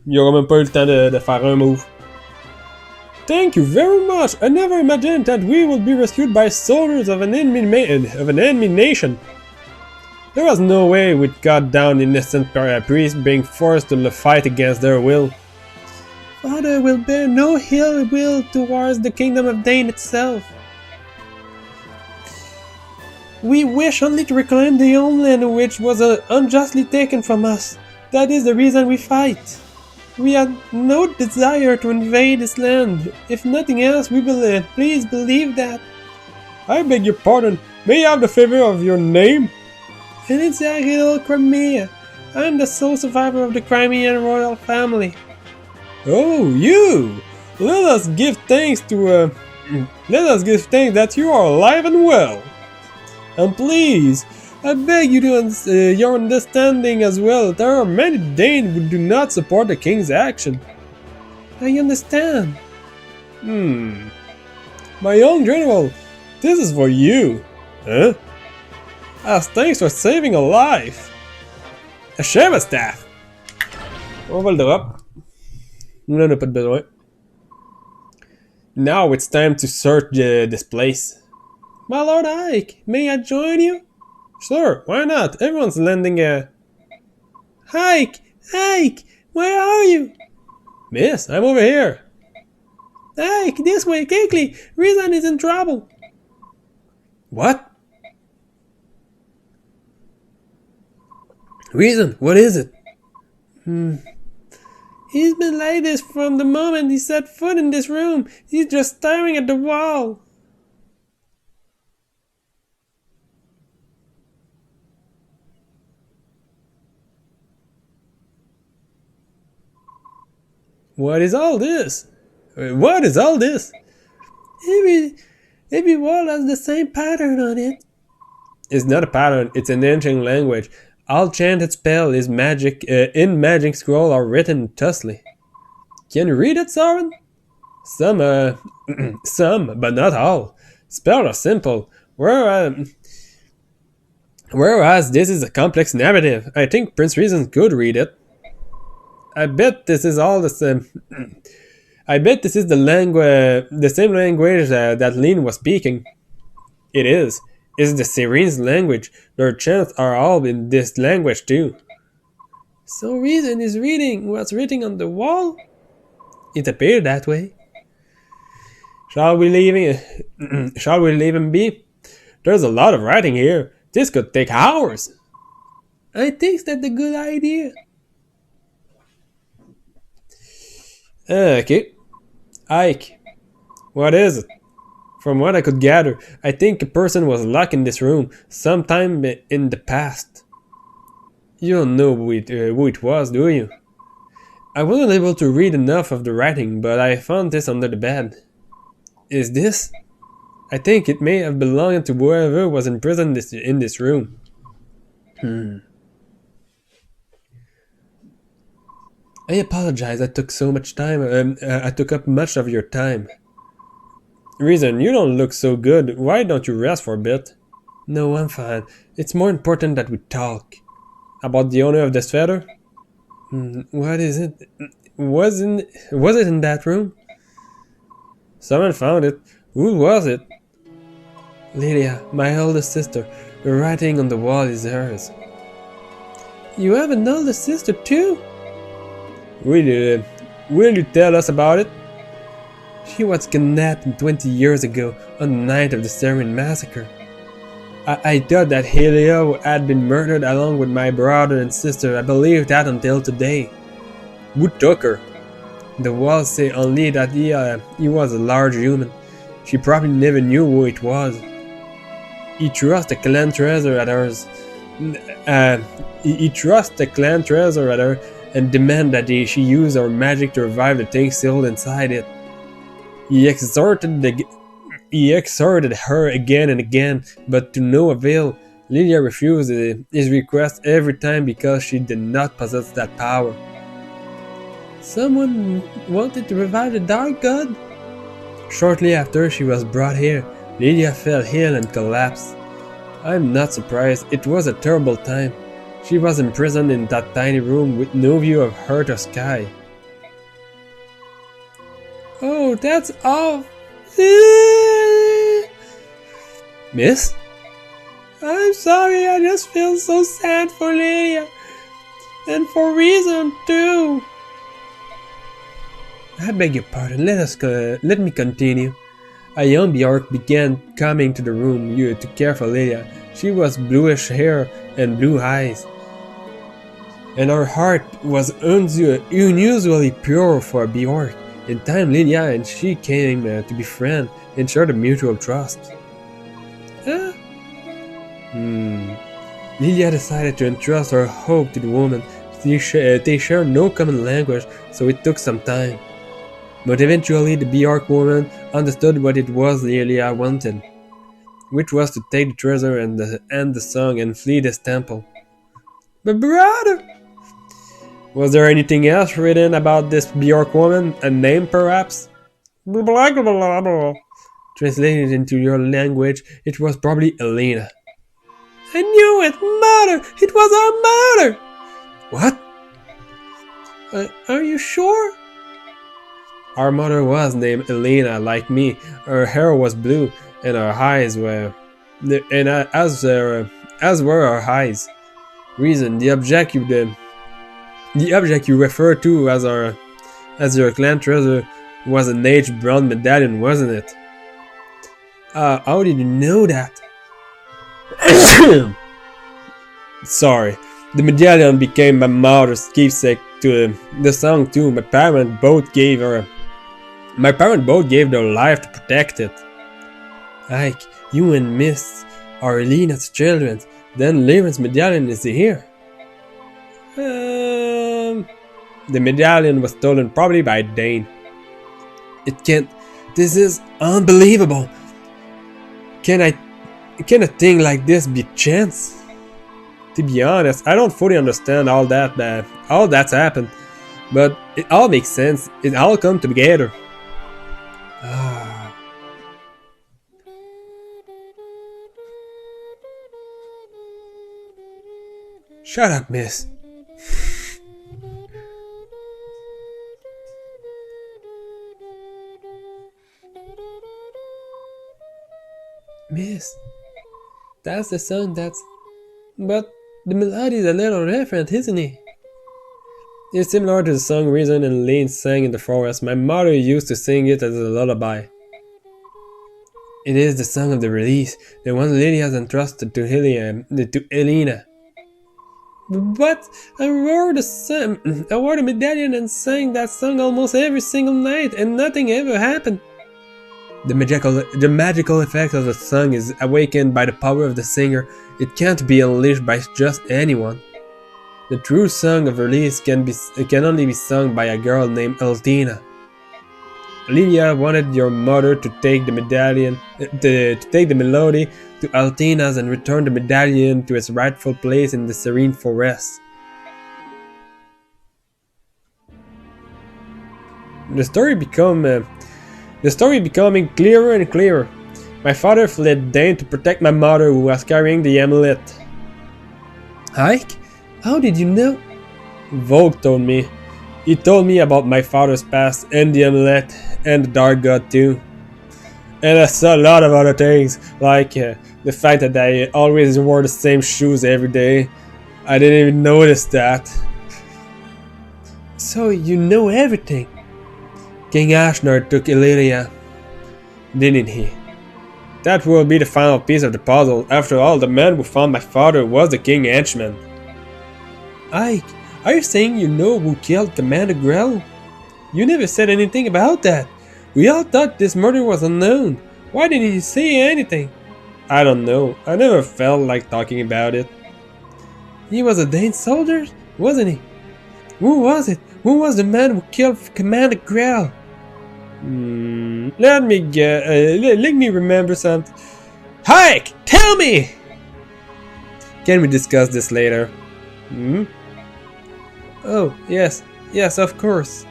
Il aura même pas eu le temps de faire un move. Thank you very much! I never imagined that we would be rescued by soldiers of an enemy nation. There was no way we'd cut down innocent priests being forced to fight against their will. Father will bear no ill will towards the kingdom of Dane itself. We wish only to reclaim the homeland which was unjustly taken from us. That is the reason we fight. We have no desire to invade this land. If nothing else, we will please believe that. I beg your pardon. May I have the favor of your name? Elizabeth Crimea. I am the sole survivor of the Crimean royal family. Oh, you! Let us give thanks that you are alive and well. And please, I beg you to your understanding as well. There are many Danes who do not support the king's action. I understand. My young general, this is for you. Huh? As thanks for saving a life. A Sheva staff. On va le drop. On n'en a pas de besoin. Now it's time to search this place. My Lord Ike, may I join you? Sure, why not? Everyone's lending a... Ike! Ike! Where are you? Miss, I'm over here. Ike, this way, quickly! Reason is in trouble. What? Reason, what is it? He's been like this from the moment he set foot in this room. He's just staring at the wall. What is all this? What is all this? Every wall has the same pattern on it. It's not a pattern, it's an ancient language. All chanted spell is magic in magic scroll are written thusly. Can you read it, Sauron? Some, but not all. Spells are simple, whereas this is a complex narrative. I think Prince Reason could read it. I bet this is all the same. I bet this is the same language that Lyn was speaking. It is. It's the Syrian's language. Their chants are all in this language too. So Reason is reading what's written on the wall? It appeared that way. Shall we leave him? Shall we leave him be? There's a lot of writing here. This could take hours. I think that's a good idea. Okay. Ike, what is it? From what I could gather, I think a person was locked in this room sometime in the past. You don't know who it was, do you? I wasn't able to read enough of the writing, but I found this under the bed. Is this? I think it may have belonged to whoever was imprisoned in this room. I apologize. I took so much time. I took up much of your time. Reason, you don't look so good. Why don't you rest for a bit? No, I'm fine. It's more important that we talk. About the owner of this feather? What is it? Was it in that room? Someone found it. Who was it? Lydia, my oldest sister. The writing on the wall is hers. You have an older sister too? Will you tell us about it? She was kidnapped 20 years ago on the night of the Syrian massacre. I thought that Helio had been murdered along with my brother and sister. I believed that until today. Who took her? The walls say only that he was a large human. She probably never knew who it was. He trusts the clan treasure at hers. He trusts the clan treasure at her and demand that she use her magic to revive the thing sealed inside it. He exhorted her again and again, but to no avail. Lydia refused his request every time because she did not possess that power. Someone wanted to revive the Dark God? Shortly after she was brought here, Lydia fell ill and collapsed. I'm not surprised. It was a terrible time. She was imprisoned in that tiny room with no view of earth or sky. Oh, that's all. Miss? I'm sorry, I just feel so sad for Lydia. And for Reason, too. I beg your pardon, let me continue. A young Bjork began coming to the room to care for Lydia. She was bluish hair and blue eyes. And her heart was unusually pure for Bjork. In time, Lydia and she came to be friends and shared a mutual trust. Lydia decided to entrust her hope to the woman. They shared no common language, so it took some time. But eventually the Bjork woman understood what it was Lydia wanted, which was to take the treasure and end the song and flee this temple. But brother! Was there anything else written about this Bjork woman? A name perhaps? Blah, blah, blah, blah, blah. Translated into your language, it was probably Elena. I knew it! Mother! It was our mother! What? Are you sure? Our mother was named Elena, like me. Her hair was blue, and her eyes were, as were her eyes. Reason, the object you refer to as your clan treasure was an aged brown medallion, wasn't it? How did you know that? Sorry, the medallion became my mother's keepsake to the song too. My parents both gave their life to protect it. Ike, you and Miss are Elena's children. Then Lyran's medallion is here. The medallion was stolen probably by Dane. It can't. This is unbelievable. Can a thing like this be chance? To be honest, I don't fully understand all that's happened, but it all makes sense. It all come together. Shut up, miss. Miss, that's the song but the melody is a little different, isn't it? It's similar to the song Reason and Lane sang in the forest. My mother used to sing it as a lullaby. It is the song of the release, the one Lily has entrusted to Helena. But I wore the medallion and sang that song almost every single night, and nothing ever happened. The magical effect of the song is awakened by the power of the singer. It can't be unleashed by just anyone. The true song of release can only be sung by a girl named Altina. Lydia wanted your mother to take the medallion, to take the melody to Altina's and return the medallion to its rightful place in the serene forest. The story becoming clearer and clearer. My father fled Dane to protect my mother, who was carrying the amulet. Ike, how did you know? Vogue told me. He told me about my father's past and the amulet and the dark god too. And I saw a lot of other things, like the fact that I always wore the same shoes every day. I didn't even notice that. So you know everything. King Ashnard took Illyria, didn't he? That will be the final piece of the puzzle. After all, the man who found my father was the king henchman. Ike, are you saying you know who killed Commander Grell? You never said anything about that. We all thought this murder was unknown. Why didn't you say anything? I don't know. I never felt like talking about it. He was a Dane soldier, wasn't he? Who was it? Who was the man who killed Commander Grell? Let me remember something. Hike! Tell me! Can we discuss this later? Oh, yes, of course.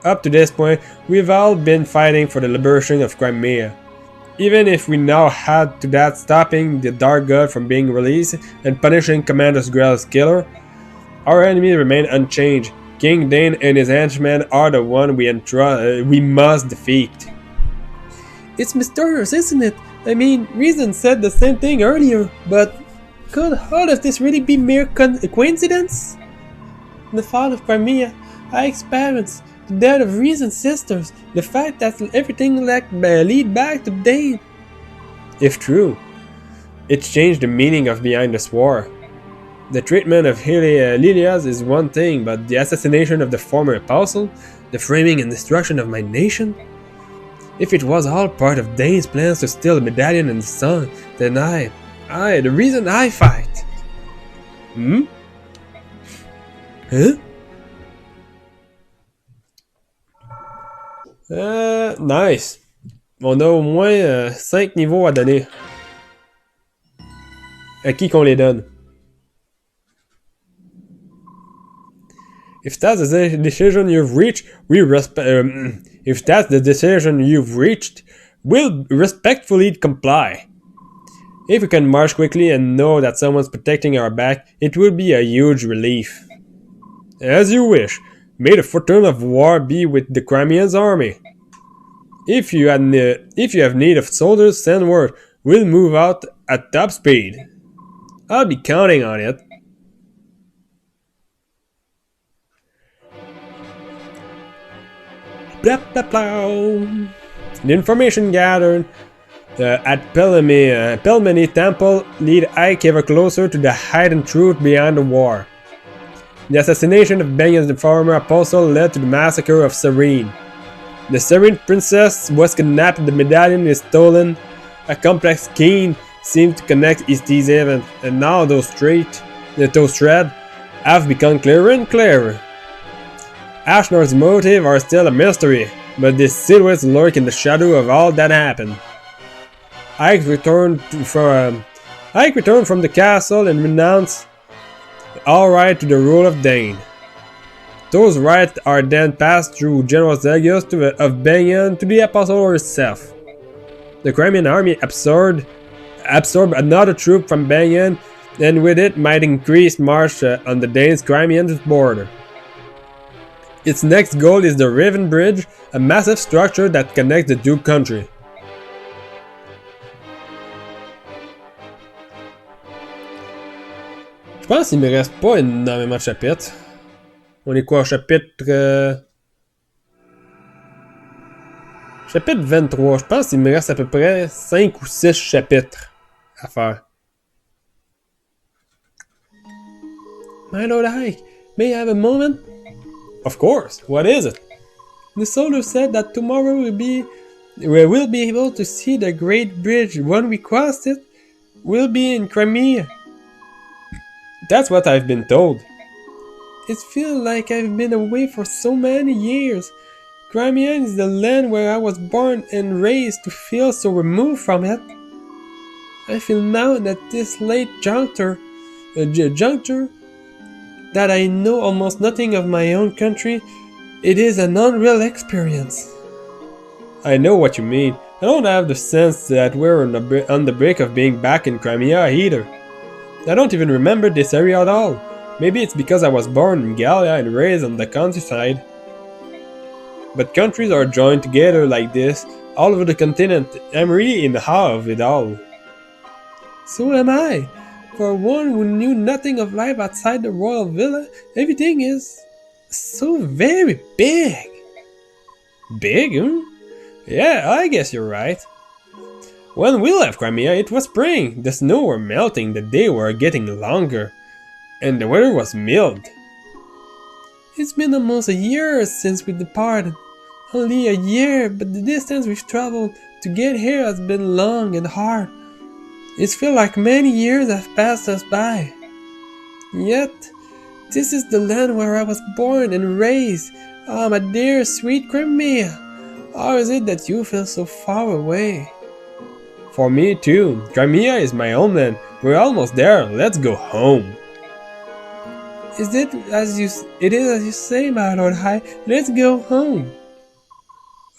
Up to this point, we've all been fighting for the liberation of Crimea. Even if we now had to that stopping the Dark God from being released and punishing Commander Grell's killer, our enemy remain unchanged. King Dane and his henchmen are the one we must defeat. It's mysterious, isn't it? I mean, Reason said the same thing earlier, but could all of this really be mere coincidence? The fall of Crimea, Ike's parents, the death of Reason's sisters, the fact that everything lead back to Dane. If true, it's changed the meaning of behind this war. The treatment of Lilias is one thing, but the assassination of the former apostle, the framing and destruction of my nation? If it was all part of Dane's plans to steal the medallion and the sun, then the reason I fight. Huh? Nice. On a au moins 5 niveaux à donner. À qui qu'on les donne? If that's the decision you've reached, we'll respectfully comply. If we can march quickly and know that someone's protecting our back, it will be a huge relief. As you wish. May the fortune of war be with the Crimean's army. If you have need of soldiers, send word. We'll move out at top speed. I'll be counting on it. Blah, blah, blah. The information gathered at Pelmeni Temple lead Ike ever closer to the hidden truth behind the war. The assassination of Benyon the former apostle led to the massacre of Serene. The Serene princess was kidnapped, the medallion is stolen. A complex scheme seemed to connect these events, and now those threads have become clearer and clearer. Ashnard's motives are still a mystery, but these silhouettes lurk in the shadow of all that happened. Ike returned from the castle and renounced all right to the rule of Dane. Those rights are then passed through General Zegios of Benyon to the Apostle herself. The Crimean army absorbed another troop from Benyon, and with it might increase march on the Danes' Crimean border. Its next goal is the Riven Bridge, a massive structure that connects the two countries. Je pense qu'il me reste pas énormément de chapitres. On est quoi au chapitre... Chapitre 23. Je pense qu'il me reste à peu près 5 ou 6 chapitres à faire. My Lord Ike, may I have a moment? Of course. What is it? The soldier said that tomorrow we will be able to see the Great Bridge. When we cross it, we'll be in Crimea. That's what I've been told. It feels like I've been away for so many years. Crimea is the land where I was born and raised. To feel so removed from it, I feel now at this late juncture that I know almost nothing of my own country. It is an unreal experience. I know what you mean. I don't have the sense that we're on the brink of being back in Crimea either. I don't even remember this area at all. Maybe it's because I was born in Gallia and raised on the countryside. But countries are joined together like this all over the continent. I'm really in awe of it all. So am I. For one who knew nothing of life outside the royal villa, everything is so very big. Big, huh? Yeah, I guess you're right. When we left Crimea, it was spring. The snow were melting, the days were getting longer, and the weather was mild. It's been almost a year since we departed. Only a year, but the distance we've traveled to get here has been long and hard. It feels like many years have passed us by. Yet, this is the land where I was born and raised. Ah, my dear, sweet Crimea. How is it that you feel so far away? For me too. Crimea is my homeland. We're almost there. Let's go home. Is it as you say, my Lord High? Let's go home.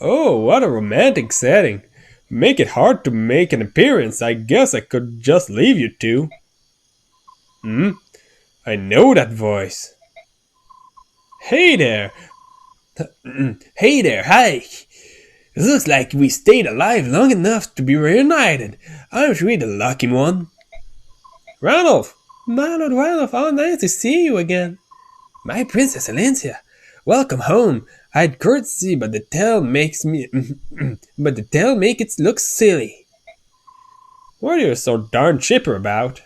Oh, what a romantic setting. Make it hard to make an appearance. I guess I could just leave you two. I know that voice. Hey there. Hey there, Hike. It looks like we stayed alive long enough to be reunited. Aren't we the lucky one? Ranulph! My Lord Ranulph, how nice to see you again. My Princess Alencia, welcome home. I'd courtesy, but the tail makes it look silly. What are you so darn chipper about?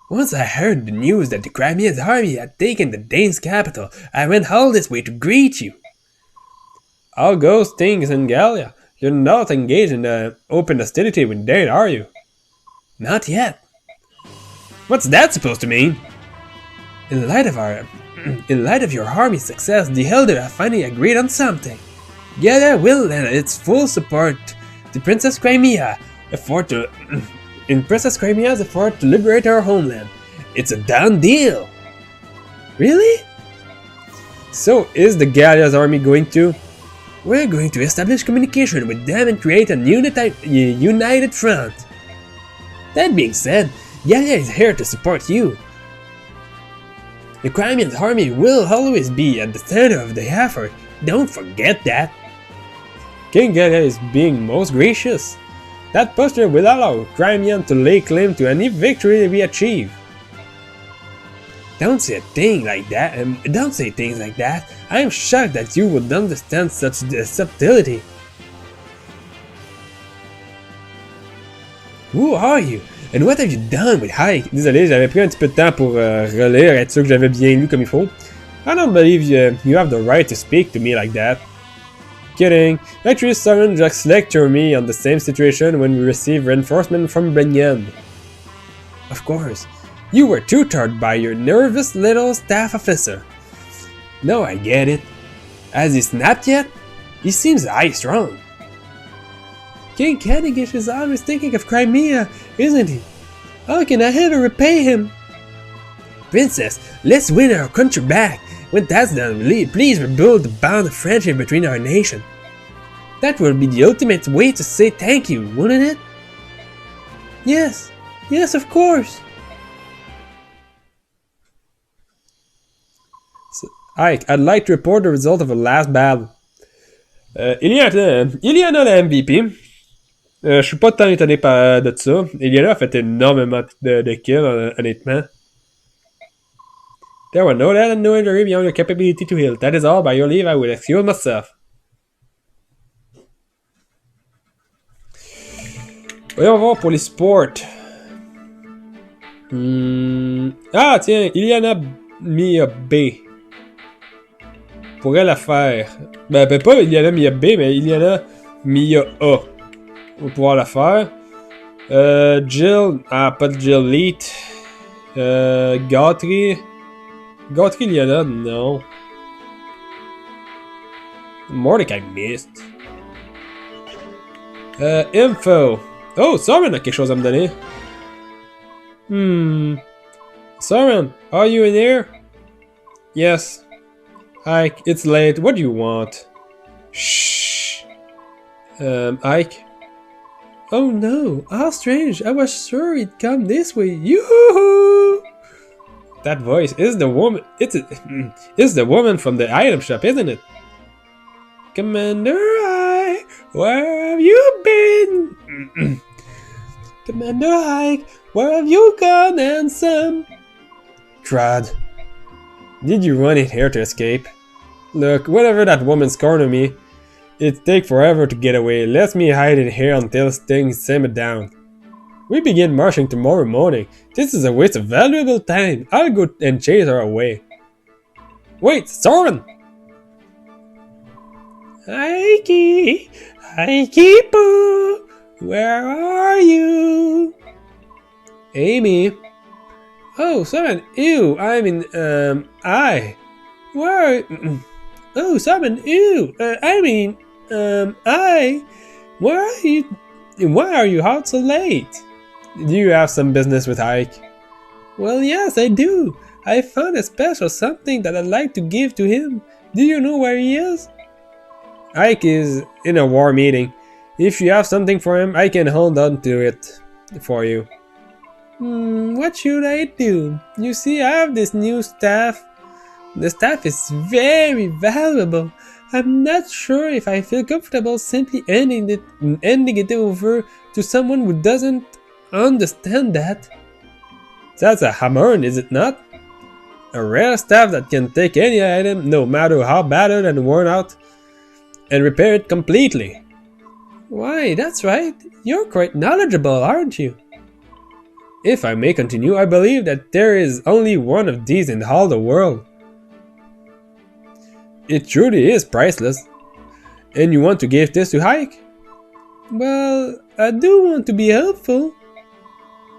Once I heard the news that the Crimean army had taken the Danes' capital, I went all this way to greet you. How goes things in Gallia? You're not engaged in open hostility with Dane, are you? Not yet. What's that supposed to mean? In light of your army's success, the Elder have finally agreed on something. Gallia will lend its full support to Princess Crimea's effort to liberate our homeland. It's a done deal. Really? So is the Gallia's army going to? We're going to establish communication with them and create a united front. That being said, Gallia is here to support you. The Crimean army will always be at the center of the effort. Don't forget that. King Gallia is being most gracious. That posture will allow Crimean to lay claim to any victory we achieve. Don't say things like that. I am shocked that you would understand such subtlety. Who are you? And what have you done with Hike? Désolé, j'avais pris un petit peu de temps pour relire, être sûr que j'avais bien lu comme il faut. I don't believe you have the right to speak to me like that. Kidding. Actually, Soren just lectured me on the same situation when we received reinforcement from Brenyan. Of course. You were tutored by your nervous little staff officer. No, I get it. Has he snapped yet? He seems high-strung. King Cadogan is always thinking of Crimea, isn't he? How can I ever repay him? Princess, let's win our country back. When that's done, please rebuild the bond of friendship between our nations. That will be the ultimate way to say thank you, wouldn't it? Yes, of course. Ike, I'd like to report the result of the last battle. Iliana la MVP. Je suis pas tant étonné de ça. Iliana a fait énormément de kills, honnêtement. There were no death and no injury beyond your capability to heal. That is all. By your leave, I will excuse myself. Voyons voir pour les sports. Ah tiens, Iliana Mia B. Pourrait la faire. Ben pas Iliana Mia B, mais Iliana Mia A. On va pouvoir la faire. Jill. Ah, pas de Jill Leet. Gautry. Gautry Iliana, non. Mordecai missed. Info. Oh, Soren a quelque chose à me donner. Soren, are you in here? Yes. Ike, it's late. What do you want? Shh. Ike? Oh no, how strange. I was sure it'd come this way. Yoo-hoo! That voice is the woman. It's the woman from the item shop, isn't it? Commander Ike, where have you been? Commander Ike, where have you gone, handsome? Trad. Did you run in here to escape? Look, whenever that woman's corner me, it takes forever to get away. Let me hide in here until things simmer down. We begin marching tomorrow morning. This is a waste of valuable time. I'll go and chase her away. Wait, Soren! Ikey! Ikey Poo! Where are you? Amy? Oh, Soren, ew, I mean, I. Where? Oh, Soren, ew, I mean, I. Where are you? Why are you out so late? Do you have some business with Ike? Well, yes, I do. I found a special something that I'd like to give to him. Do you know where he is? Ike is in a war meeting. If you have something for him, I can hold on to it for you. What should I do? You see, I have this new staff. The staff is very valuable. I'm not sure if I feel comfortable simply handing it over to someone who doesn't understand that. That's a hammer, is it not? A rare staff that can take any item, no matter how battered and worn out, and repair it completely. Why, that's right. You're quite knowledgeable, aren't you? If I may continue, I believe that there is only one of these in all the world. It truly is priceless. And you want to give this to Ike? Well, I do want to be helpful.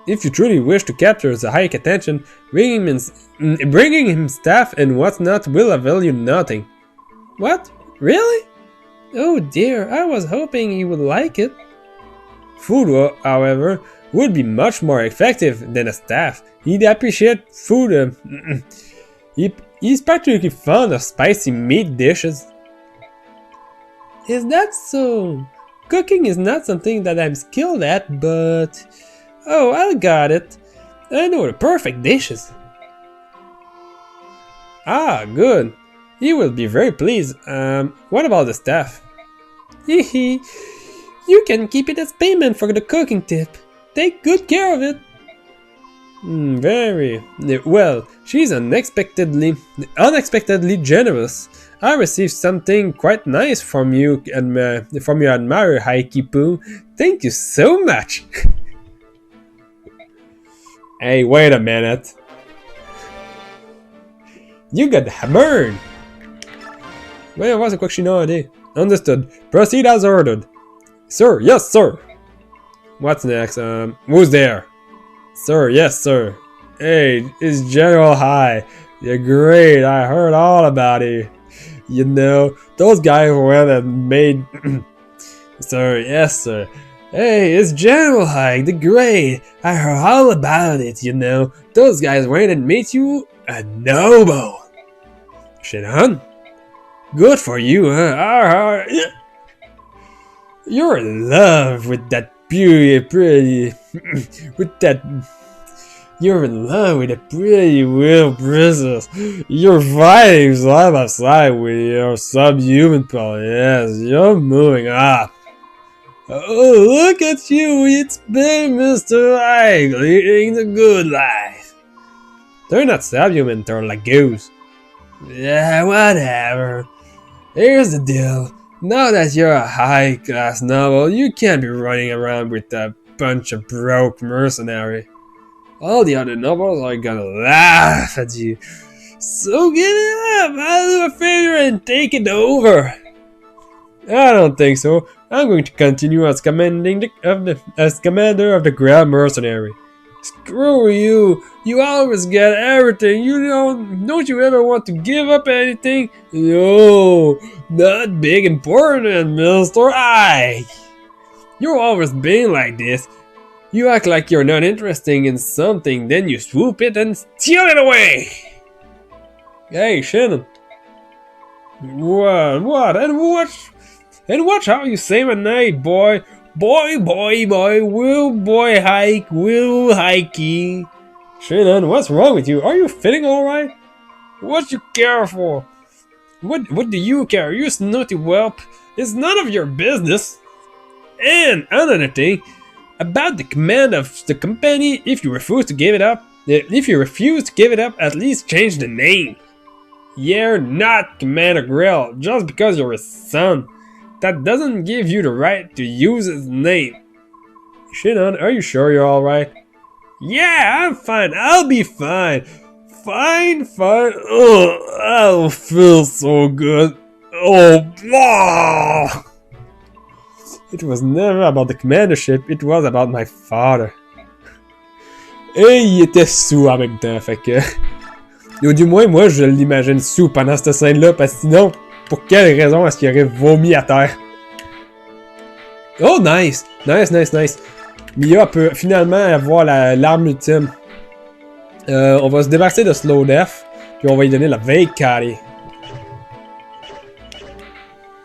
If you truly wish to capture the Ike attention, bringing him staff and whatnot will avail you nothing. What? Really? Oh dear, I was hoping he would like it. Food, however, would be much more effective than a staff. He'd appreciate food. He's particularly fond of spicy meat dishes. Is that so? Cooking is not something that I'm skilled at, but... Oh, I got it. I know the perfect dishes. Ah, good. He will be very pleased. What about the staff? Hehe. You can keep it as payment for the cooking tip. Take good care of it. Very well. She's unexpectedly generous. I received something quite nice from you and from your admirer, Ikey Poo. Thank you so much. Hey, wait a minute. You got hammered. Voyons voir c'est quoi que je suis noté. Understood. Proceed as ordered. Sir, yes, sir. What's next? Who's there? Sir, yes, sir. Hey, it's General High. You're great. I heard all about it. You know, those guys went and made... Sir, yes, sir. Hey, it's General High, the Great. I heard all about it, you know. Those guys went and made you a noble. Shit, huh? Good for you, huh? You're in love with that pretty... with that... You're in love with a pretty little princess. You're fighting side by side with your subhuman power. Yes, you're moving up. Oh, look at you. It's been Mr. Ike leading the good life. They're not subhuman, they're like goose. Yeah, whatever. Here's the deal. Now that you're a high-class noble, you can't be running around with a bunch of broke mercenary. All the other nobles are gonna laugh at you. So get it up, I'll do a favor and take it over. I don't think so. I'm going to continue as commander of the Grand Mercenary. Screw you! You always get everything. Don't you ever want to give up anything? No, not big important, Mr. I. You've always been like this. You act like you're not interested in something, then you swoop it and steal it away. Hey, Shannon. What? And watch how you say my name, boy. Boy, will hikey. Shannon, what's wrong with you? Are you feeling alright? What you care for? What do you care, you snooty whelp? It's none of your business. And another thing, about the command of the company, if you refuse to give it up, at least change the name. You're not Commander Grill just because you're his son. That doesn't give you the right to use his name. Shannon, are you sure you're alright? Yeah, I'm fine. I'll be fine. Fine. Oh, I don't feel so good. Oh, blah. It was never about the commandership, it was about my father. Et il était sous en même temps, fait que... Ou du moins, moi, je l'imagine sous pendant cette scène-là, parce que sinon, pour quelle raison est-ce qu'il aurait vomi à terre? Oh, nice! Nice. Mia peut finalement avoir l'arme ultime. On va se débarrasser de Slow Death, puis on va lui donner la Veikari.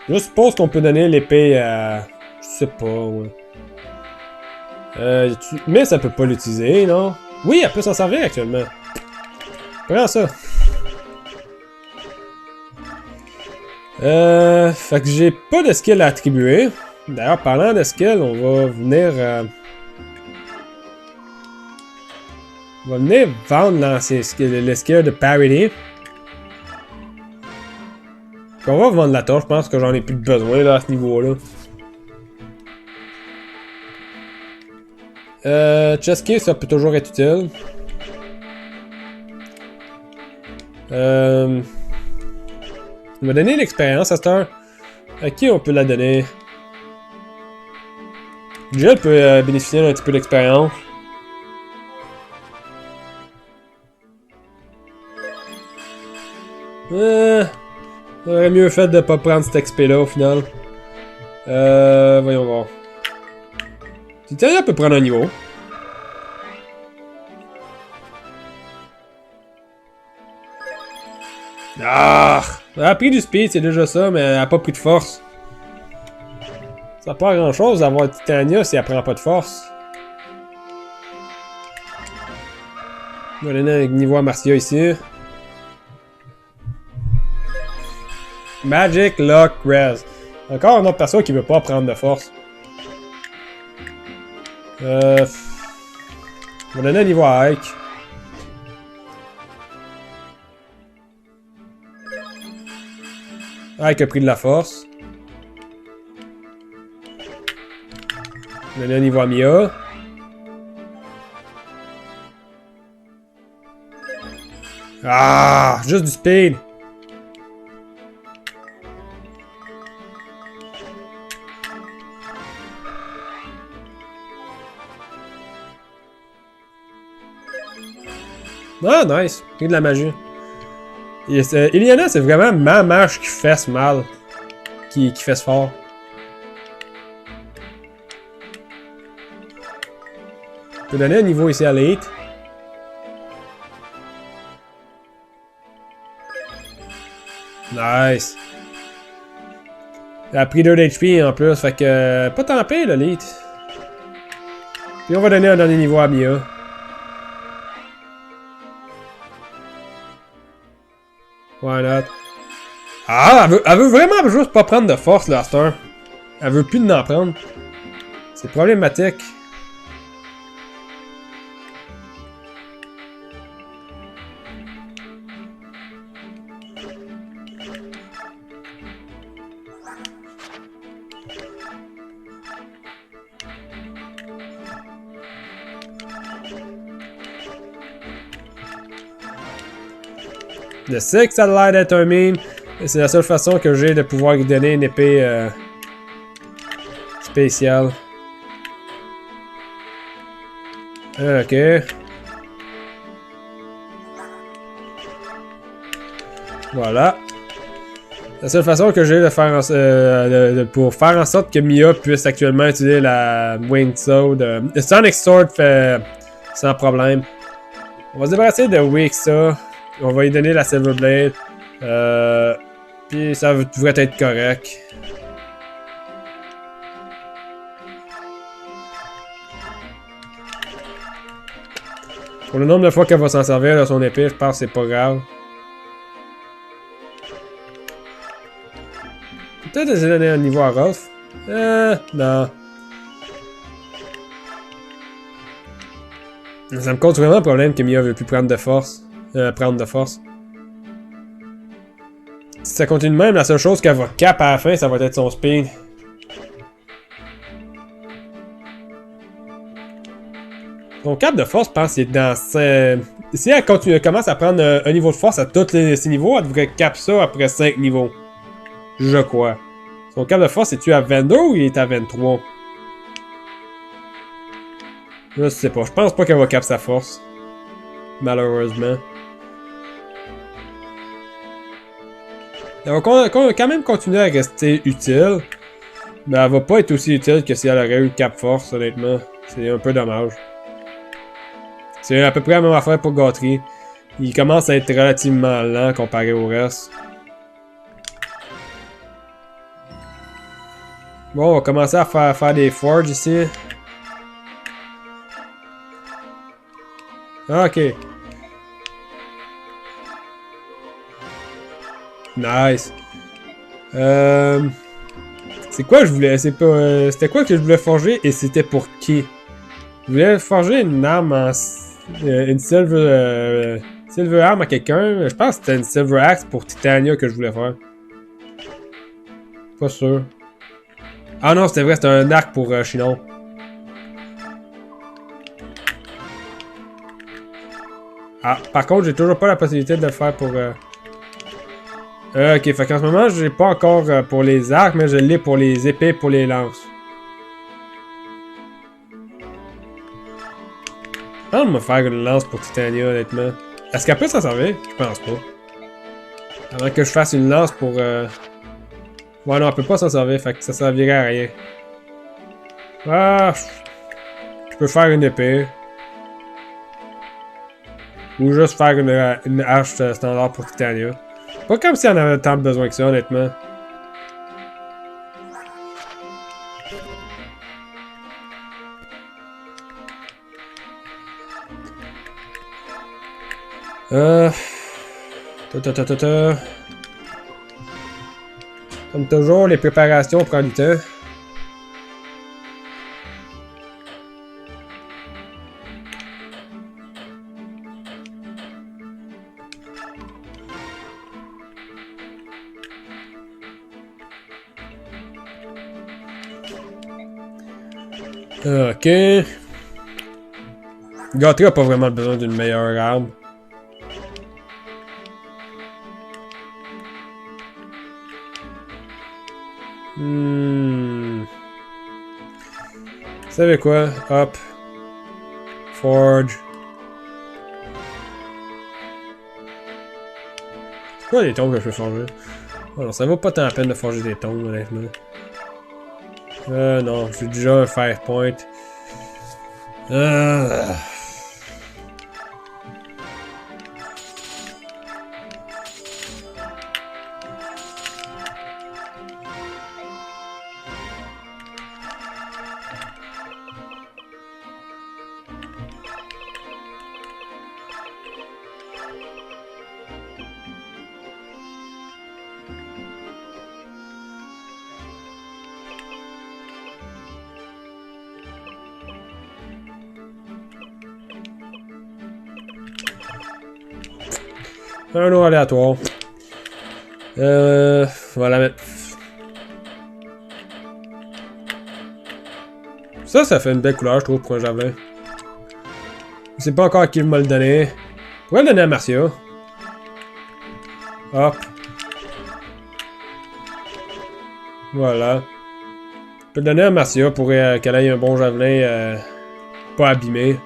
Je suppose qu'on peut donner l'épée à... Je sais pas, ouais. Mais ça peut pas l'utiliser, non? Oui, elle peut s'en servir actuellement. Prends ça. Fait que j'ai pas de skill à attribuer. D'ailleurs, parlant de skill, on va venir... on va venir vendre le skill de parity. Puis on va vendre la torche, je pense que j'en ai plus de besoin là, à ce niveau-là. Chest key, ça peut toujours être utile. On va donner l'expérience à cette heure. À qui on peut la donner? Jill peut bénéficier d'un petit peu d'expérience. J'aurais mieux fait de pas prendre cet XP là au final. Voyons voir. Titania peut prendre un niveau. Ah! Elle a pris du speed, c'est déjà ça, mais elle a pas pris de force. Ça n'a pas grand chose d'avoir Titania si elle prend pas de force. On va donner un niveau à Marcia ici. Magic Lock Res. Encore un autre perso qui veut pas prendre de force. On va donner un niveau à Ike. Ike a pris de la force. On va donner un niveau à Mia. Ah! Juste du speed! Ah, nice! Pris de la magie. Iliana, c'est vraiment ma mage qui fait mal. Qui fait fort. Je peux donner un niveau ici à l'élite. Nice! Elle a pris 2 d'HP en plus, fait que... pas tant pire, l'élite. Puis on va donner un dernier niveau à Mia. Why not? Ah, elle veut vraiment juste pas prendre de force, là, Star. Elle veut plus d'en prendre. C'est problématique. Je sais que ça a l'air d'être un meme. C'est la seule façon que j'ai de pouvoir lui donner une épée spéciale. Ok. Voilà. La seule façon que j'ai de faire pour faire en sorte que Mia puisse actuellement utiliser la Winged Sword. Sonic Sword fait sans problème. On va se débarrasser de Weak ça. On va lui donner la Silver Blade. Puis ça devrait être correct. Pour le nombre de fois qu'elle va s'en servir de son épée, je pense que c'est pas grave. Peut-être essayer de donner un niveau à Rolf. Non. Ça me cause vraiment un problème que Mia veut plus prendre de force. Si ça continue de même, la seule chose qu'elle va cap à la fin, ça va être son speed. Son cap de force, je pense, c'est dans ce... Si elle commence à prendre un niveau de force à tous ces niveaux, elle devrait cap ça après 5 niveaux. Je crois. Son cap de force, est-tu à 22 ou il est à 23? Je sais pas. Je pense pas qu'elle va cap sa force. Malheureusement. Elle va quand même continuer à rester utile. Mais elle va pas être aussi utile que si elle aurait eu cap force, honnêtement. C'est un peu dommage. C'est à peu près la même affaire pour Gautry. Il commence à être relativement lent comparé au reste. Bon, on va commencer à faire des forges ici. Ok. Nice. C'est quoi je voulais... C'était quoi que je voulais forger et c'était pour qui? Je voulais forger une arme en... une silver arm à quelqu'un. Je pense que c'était une silver axe pour Titania que je voulais faire. Pas sûr. Ah non, c'était vrai, c'était un arc pour Chinon. Ah, par contre, j'ai toujours pas la possibilité de le faire pour... ok, fait qu'en ce moment, j'ai pas encore pour les arcs, mais je l'ai pour les épées, pour les lances. Je pense de me faire une lance pour Titania, honnêtement. Est-ce qu'elle peut s'en servir? Je pense pas. Avant que je fasse une lance pour... Ouais, non, elle peut pas s'en servir, fait que ça servirait à rien. Ah... Je peux faire une épée. Ou juste faire une hache standard pour Titania. Pas comme si on avait tant besoin que ça, honnêtement. Comme toujours, les préparations prennent du temps. Ok. Gautry a pas vraiment besoin d'une meilleure arme. Vous savez quoi? Hop. Forge. C'est quoi les tombes que je peux forger? Oh non, ça vaut pas tant la peine de forger des tombes, honnêtement. Non, j'ai déjà un fire point. Un nom aléatoire. On va la mettre. Ça fait une belle couleur, je trouve, pour un javelin. Je sais pas encore à qui je me le donner. Je pourrais le donner à Marcia. Hop. Voilà. Je peux le donner à Marcia pour qu'elle ait un bon javelin pas abîmé.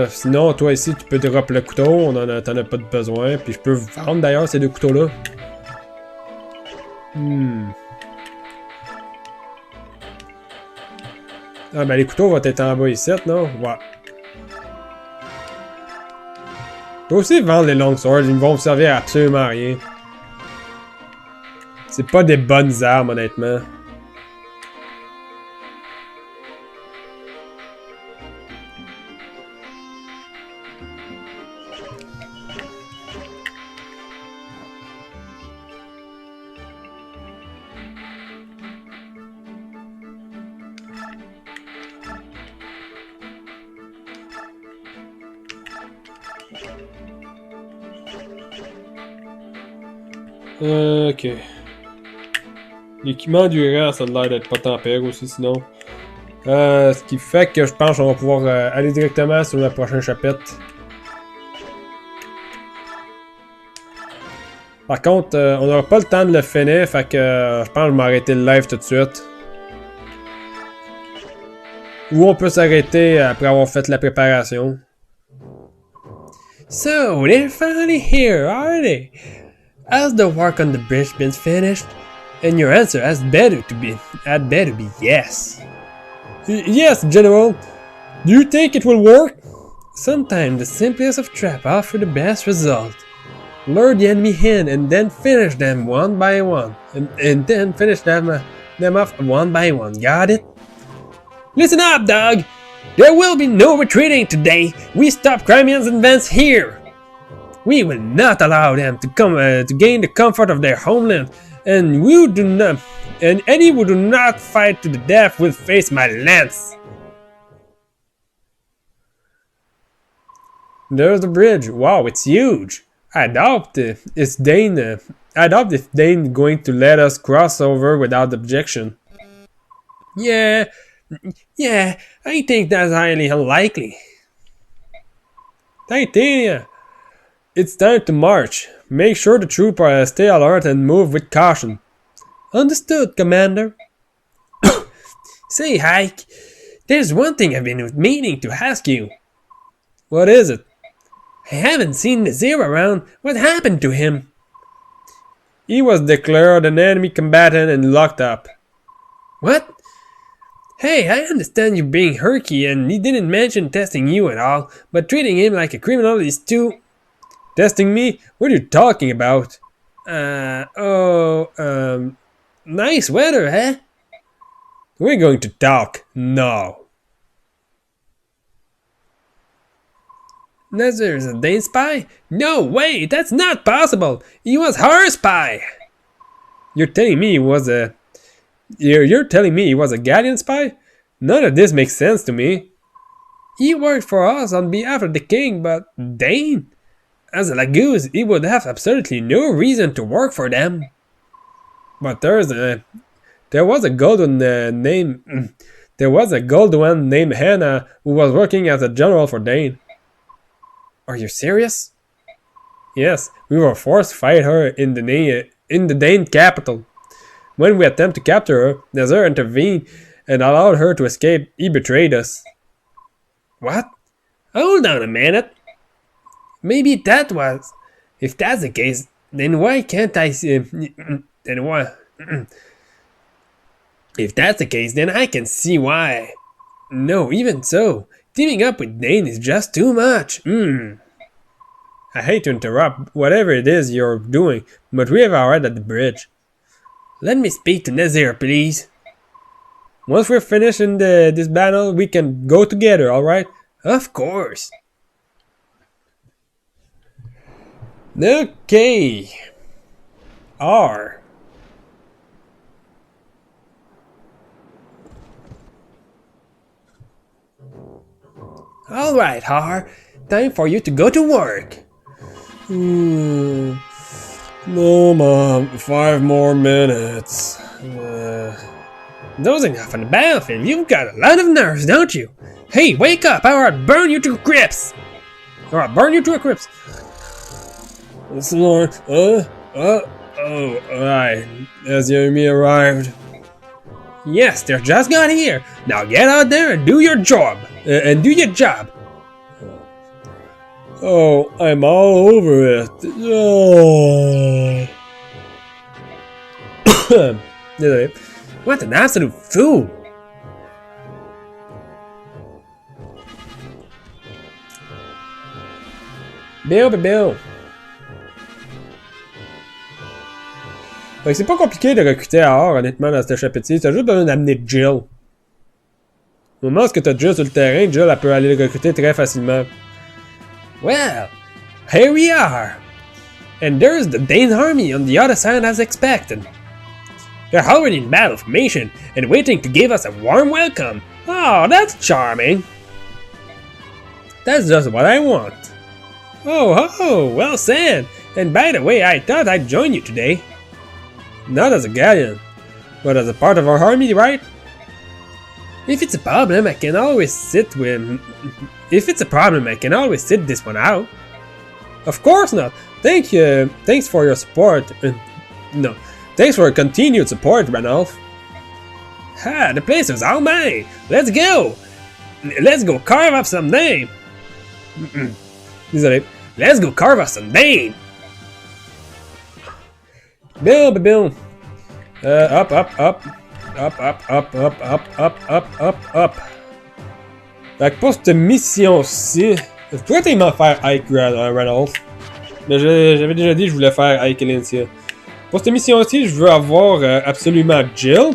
Sinon, toi ici, tu peux drop le couteau, t'en as pas de besoin. Puis je peux vendre d'ailleurs ces deux couteaux-là. Ah ben les couteaux vont être en bas ici, non? Ouais. Je peux aussi vendre les longswords, ils vont me servir à absolument rien. C'est pas des bonnes armes, honnêtement. Ok. L'équipement durant, ça a l'air d'être pas tant pire aussi, sinon. Ce qui fait que je pense qu'on va pouvoir aller directement sur le prochain chapitre. Par contre, on n'aura pas le temps de le finir, fait que je pense que je vais m'arrêter le live tout de suite. Ou on peut s'arrêter après avoir fait la préparation. So, they're finally here, are they? Has the work on the bridge been finished? And your answer had better be yes. Yes, General. Do you think it will work? Sometimes the simplest of traps offer the best result. Lure the enemy in and then finish them one by one. And then finish them off one by one. Got it? Listen up, dog! There will be no retreating today. We stop Crimeans advance here. We will not allow them to come to gain the comfort of their homeland, and any who do not fight to the death will face my lance. There's the bridge. Wow, it's huge. I doubt if Dane going to let us cross over without objection. Yeah, I think that's highly unlikely. Titania, it's time to march. Make sure the troops stay alert and move with caution. Understood, Commander. Say, Hike, there's one thing I've been meaning to ask you. What is it? I haven't seen Nazir around. What happened to him? He was declared an enemy combatant and locked up. What? Hey, I understand you being herky and he didn't mention testing you at all, but treating him like a criminal is too... Testing me? What are you talking about? Nice weather, eh? We're going to talk now. Nazir is a Dane spy? No way, that's not possible. He was her spy. You're telling me he was a Gallian spy? None of this makes sense to me. He worked for us on behalf of the king, but Dane? As a Laguz, he would have absolutely no reason to work for them. But there was a golden named Hannah who was working as a general for Dane. Are you serious? Yes, we were forced to fight her in the Dane capital. When we attempted to capture her, Nazir intervened and allowed her to escape. He betrayed us. What? Hold on a minute. Maybe that was... If that's the case, then why can't I see... Then why... If that's the case, then I can see why. No, even so, teaming up with Dane is just too much. I hate to interrupt whatever it is you're doing, but we have arrived at the bridge. Let me speak to Nazir, please. Once we're finished in this battle, we can go together, alright? Of course. Okay. R. Alright, R. Time for you to go to work. No, Mom. 5 more minutes. Those enough on the battlefield. You've got a lot of nerves, don't you? Hey, wake up, or I'll burn you to crisps! Alright, burn you to a crisp. Lord, alright, as the enemy arrived. Yes, they're just got here. Now get out there and do your job. Oh, I'm all over it. Oh. What an absolute fool. Bill. Fait que c'est pas compliqué de recruter à or, honnêtement, dans ce chapitre-ci. T'as juste besoin d'amener Jill. Au moment où t'as Jill sur le terrain, Jill, elle peut aller le recruter très facilement. Well, here we are. And there's the Dane army on the other side as expected. They're already in battle formation and waiting to give us a warm welcome. Oh, that's charming. That's just what I want. Oh, well said. And by the way, I thought I'd join you today. Not as a guardian, but as a part of our army, right? If it's a problem, I can always sit this one out. Of course not. Thanks for your support. No, thanks for your continued support, Ranulph. Ha, the place is all mine. Let's go. Let's go carve up some name. Désolé. Let's go carve up some name. Bill. Up. Fait que pour cette mission-ci, je pourrais tellement faire Ike Ranulph. Mais j'avais déjà dit que je voulais faire Ike et Lincia. Pour cette mission-ci, je veux avoir absolument Jill.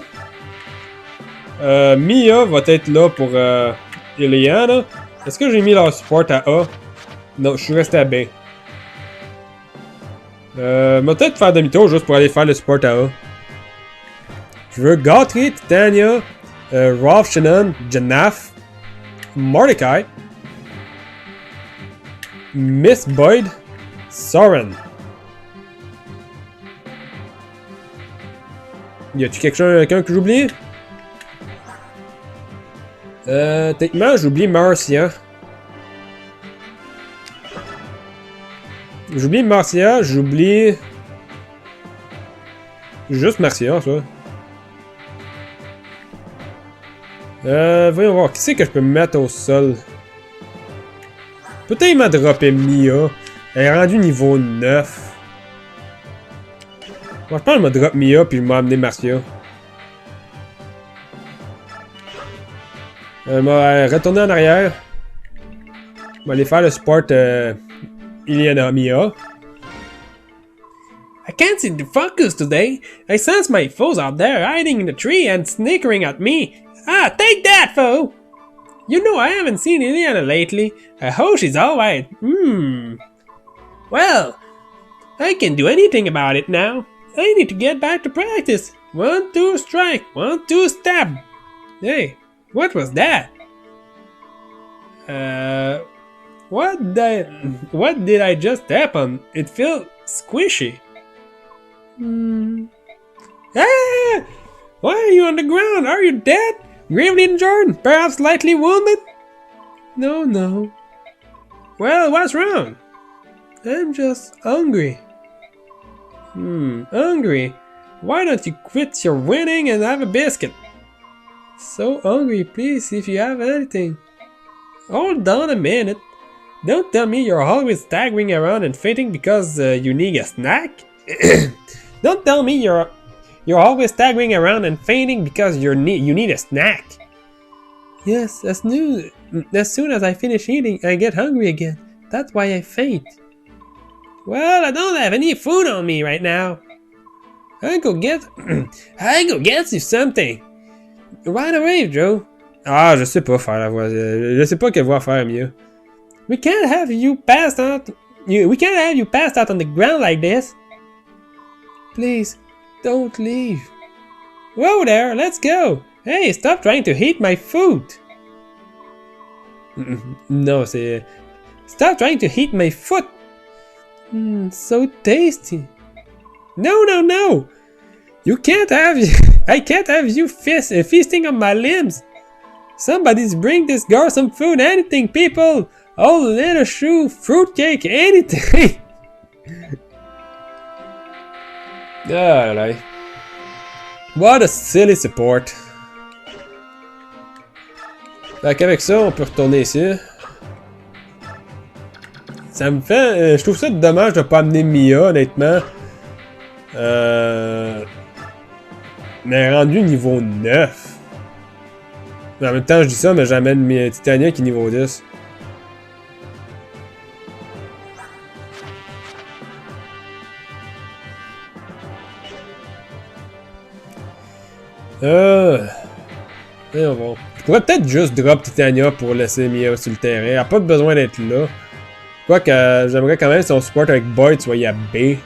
Mia va être là pour Ileana. Est-ce que j'ai mis leur support à A? Non, je suis resté à B. Peut-être faire demi-tour juste pour aller faire le support à A. Je veux Guthrie, Titania, Rolf Shannon, Janaf, Mordecai, Miss Boyd, Soren. Y a-tu quelqu'un que j'oublie? Techniquement, j'oublie Marcia. J'oublie juste Marcia, ça. Voyons voir, qui c'est que je peux mettre au sol? Peut-être m'a droppé Mia. Elle est rendue niveau 9. Bon, je pense que je m'a drop Mia puis je m'a amené Marcia. M'a retourné en arrière. Je vais aller faire le support Ileana Mia. I can't seem to focus today. I sense my foes out there hiding in the tree and snickering at me. Ah, take that, foe! You know I haven't seen Ileana lately. I hope she's alright. Well, I can't do anything about it now. I need to get back to practice. 1, 2, strike. 1, 2, stab. Hey, what was that? What did I just tap on? It feels squishy. Ah! Why are you on the ground? Are you dead? Gravely injured? Perhaps slightly wounded? No. Well, what's wrong? I'm just hungry. Hungry? Why don't you quit your winning and have a biscuit? So hungry, please, if you have anything. Hold on a minute. Don't tell me you're always staggering around and fainting because you need a snack? Don't tell me you're always staggering around and fainting because you need a snack. Yes, as soon as I finish eating, I get hungry again. That's why I faint. Well, I don't have any food on me right now. I go get you something. Right away, Joe. Ah, je sais pas faire la voix. Je sais pas quelle voix faire mieux. We can't have you passed out. We can't have you passed out on the ground like this. Please, don't leave. Whoa there, let's go. Hey, stop trying to eat my food. No, c'est... Stop trying to eat my foot. So tasty. No. You can't have... I can't have you feasting on my limbs. Somebody's bring this girl some food, anything, people. Oh, little shoe, fruitcake, anything! Ah là. What a silly support. Fait qu'avec ça, on peut retourner ici. Ça me fait... je trouve ça dommage de pas amener Mia, honnêtement. Mais rendu niveau 9. Mais en même temps, je dis ça, mais j'amène Titania qui est niveau 10. Bon. Je pourrais peut-être juste drop Titania pour laisser Mia sur le terrain. Elle n'a pas besoin d'être là. Quoique, j'aimerais quand même son support avec Boyd soit à B.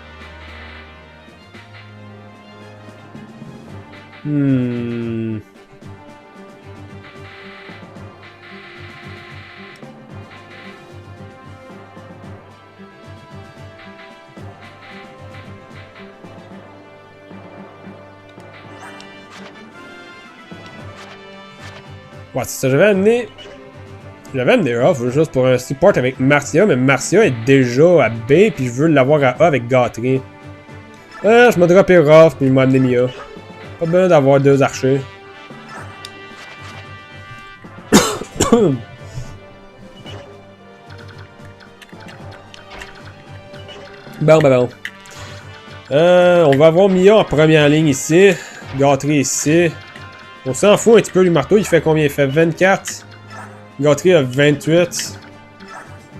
Ouais, c'est ça, j'avais amené Off juste pour un support avec Marcia, mais Marcia est déjà à B, puis je veux l'avoir à A avec Gautry. Je m'ai droppé Off, puis il m'a amené Mia. Pas besoin d'avoir deux archers. Bon. On va avoir Mia en première ligne ici. Gautry ici. On s'en fout un petit peu du marteau. Il fait combien? Il fait 24. Gautry a 28.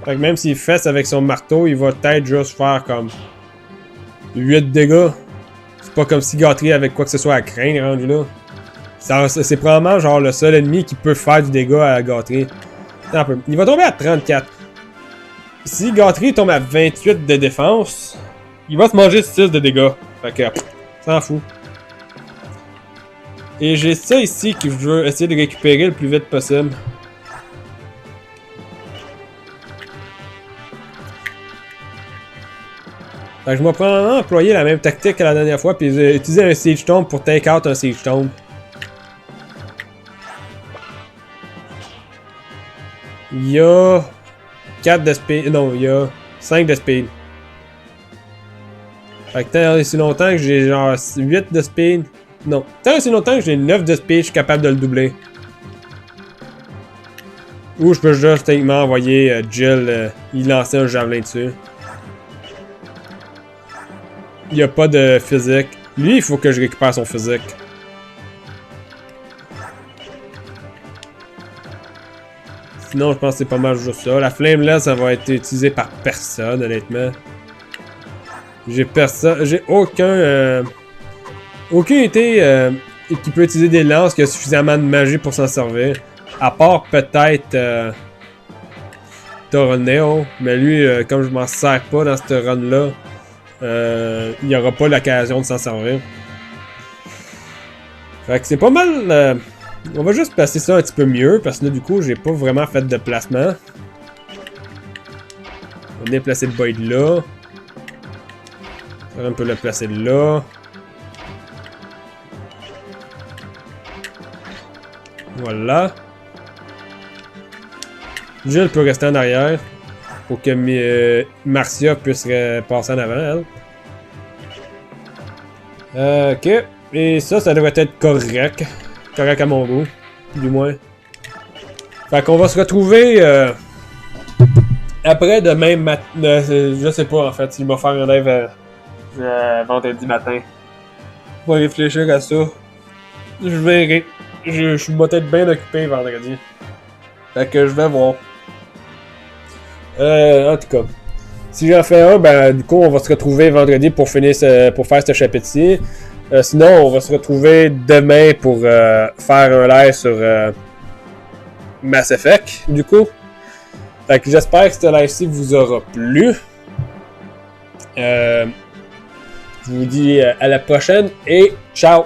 Fait que même s'il fesse avec son marteau, il va peut-être juste faire comme 8 dégâts. C'est pas comme si Gautry avait quoi que ce soit à craindre rendu là. C'est probablement genre le seul ennemi qui peut faire du dégât à Gautry. Attends un peu. Il va tomber à 34. Si Gautry tombe à 28 de défense, il va se manger 6 de dégâts. Fait que, s'en fout. Et j'ai ça ici que je veux essayer de récupérer le plus vite possible. Fait que je vais probablement employer la même tactique que la dernière fois, puis utiliser un Siege Tomb pour take out un Siege Tomb. Il y a 4 de speed. Non, il y a 5 de speed. Fait que tant aussi longtemps que j'ai genre 8 de speed. Non, tant aussi longtemps que j'ai 9 de speed, je suis capable de le doubler. Ou je peux juste techniquement envoyer Jill y lancer un javelin dessus. Il n'y a pas de physique. Lui, il faut que je récupère son physique. Sinon, je pense que c'est pas mal juste ça. La flame là, ça va être utilisé par personne, honnêtement. J'ai aucune unité qui peut utiliser des lances qui a suffisamment de magie pour s'en servir. À part peut-être Torneo. Mais lui, comme je m'en sers pas dans cette run là, il n'y aura pas l'occasion de s'en servir. Fait que c'est pas mal. On va juste passer ça un petit peu mieux parce que là, du coup, j'ai pas vraiment fait de placement. On va déplacer le Boyd là. On peut le placer là. Voilà. Jill peut rester en arrière pour que Marcia puisse passer en avant, elle. Ok. Et ça devrait être correct. Correct à mon goût, du moins. Fait qu'on va se retrouver après demain matin. Je sais pas en fait, s'il va faire un live vendredi matin. On va réfléchir à ça. Je verrai. Je suis peut-être bien occupé vendredi. Fait que je vais voir. En tout cas. Si j'en fais un, ben du coup on va se retrouver vendredi pour finir pour faire ce chapitre-ci. Sinon, on va se retrouver demain pour faire un live sur Mass Effect, du coup. Fait que j'espère que ce live-ci vous aura plu. Je vous dis à la prochaine et ciao!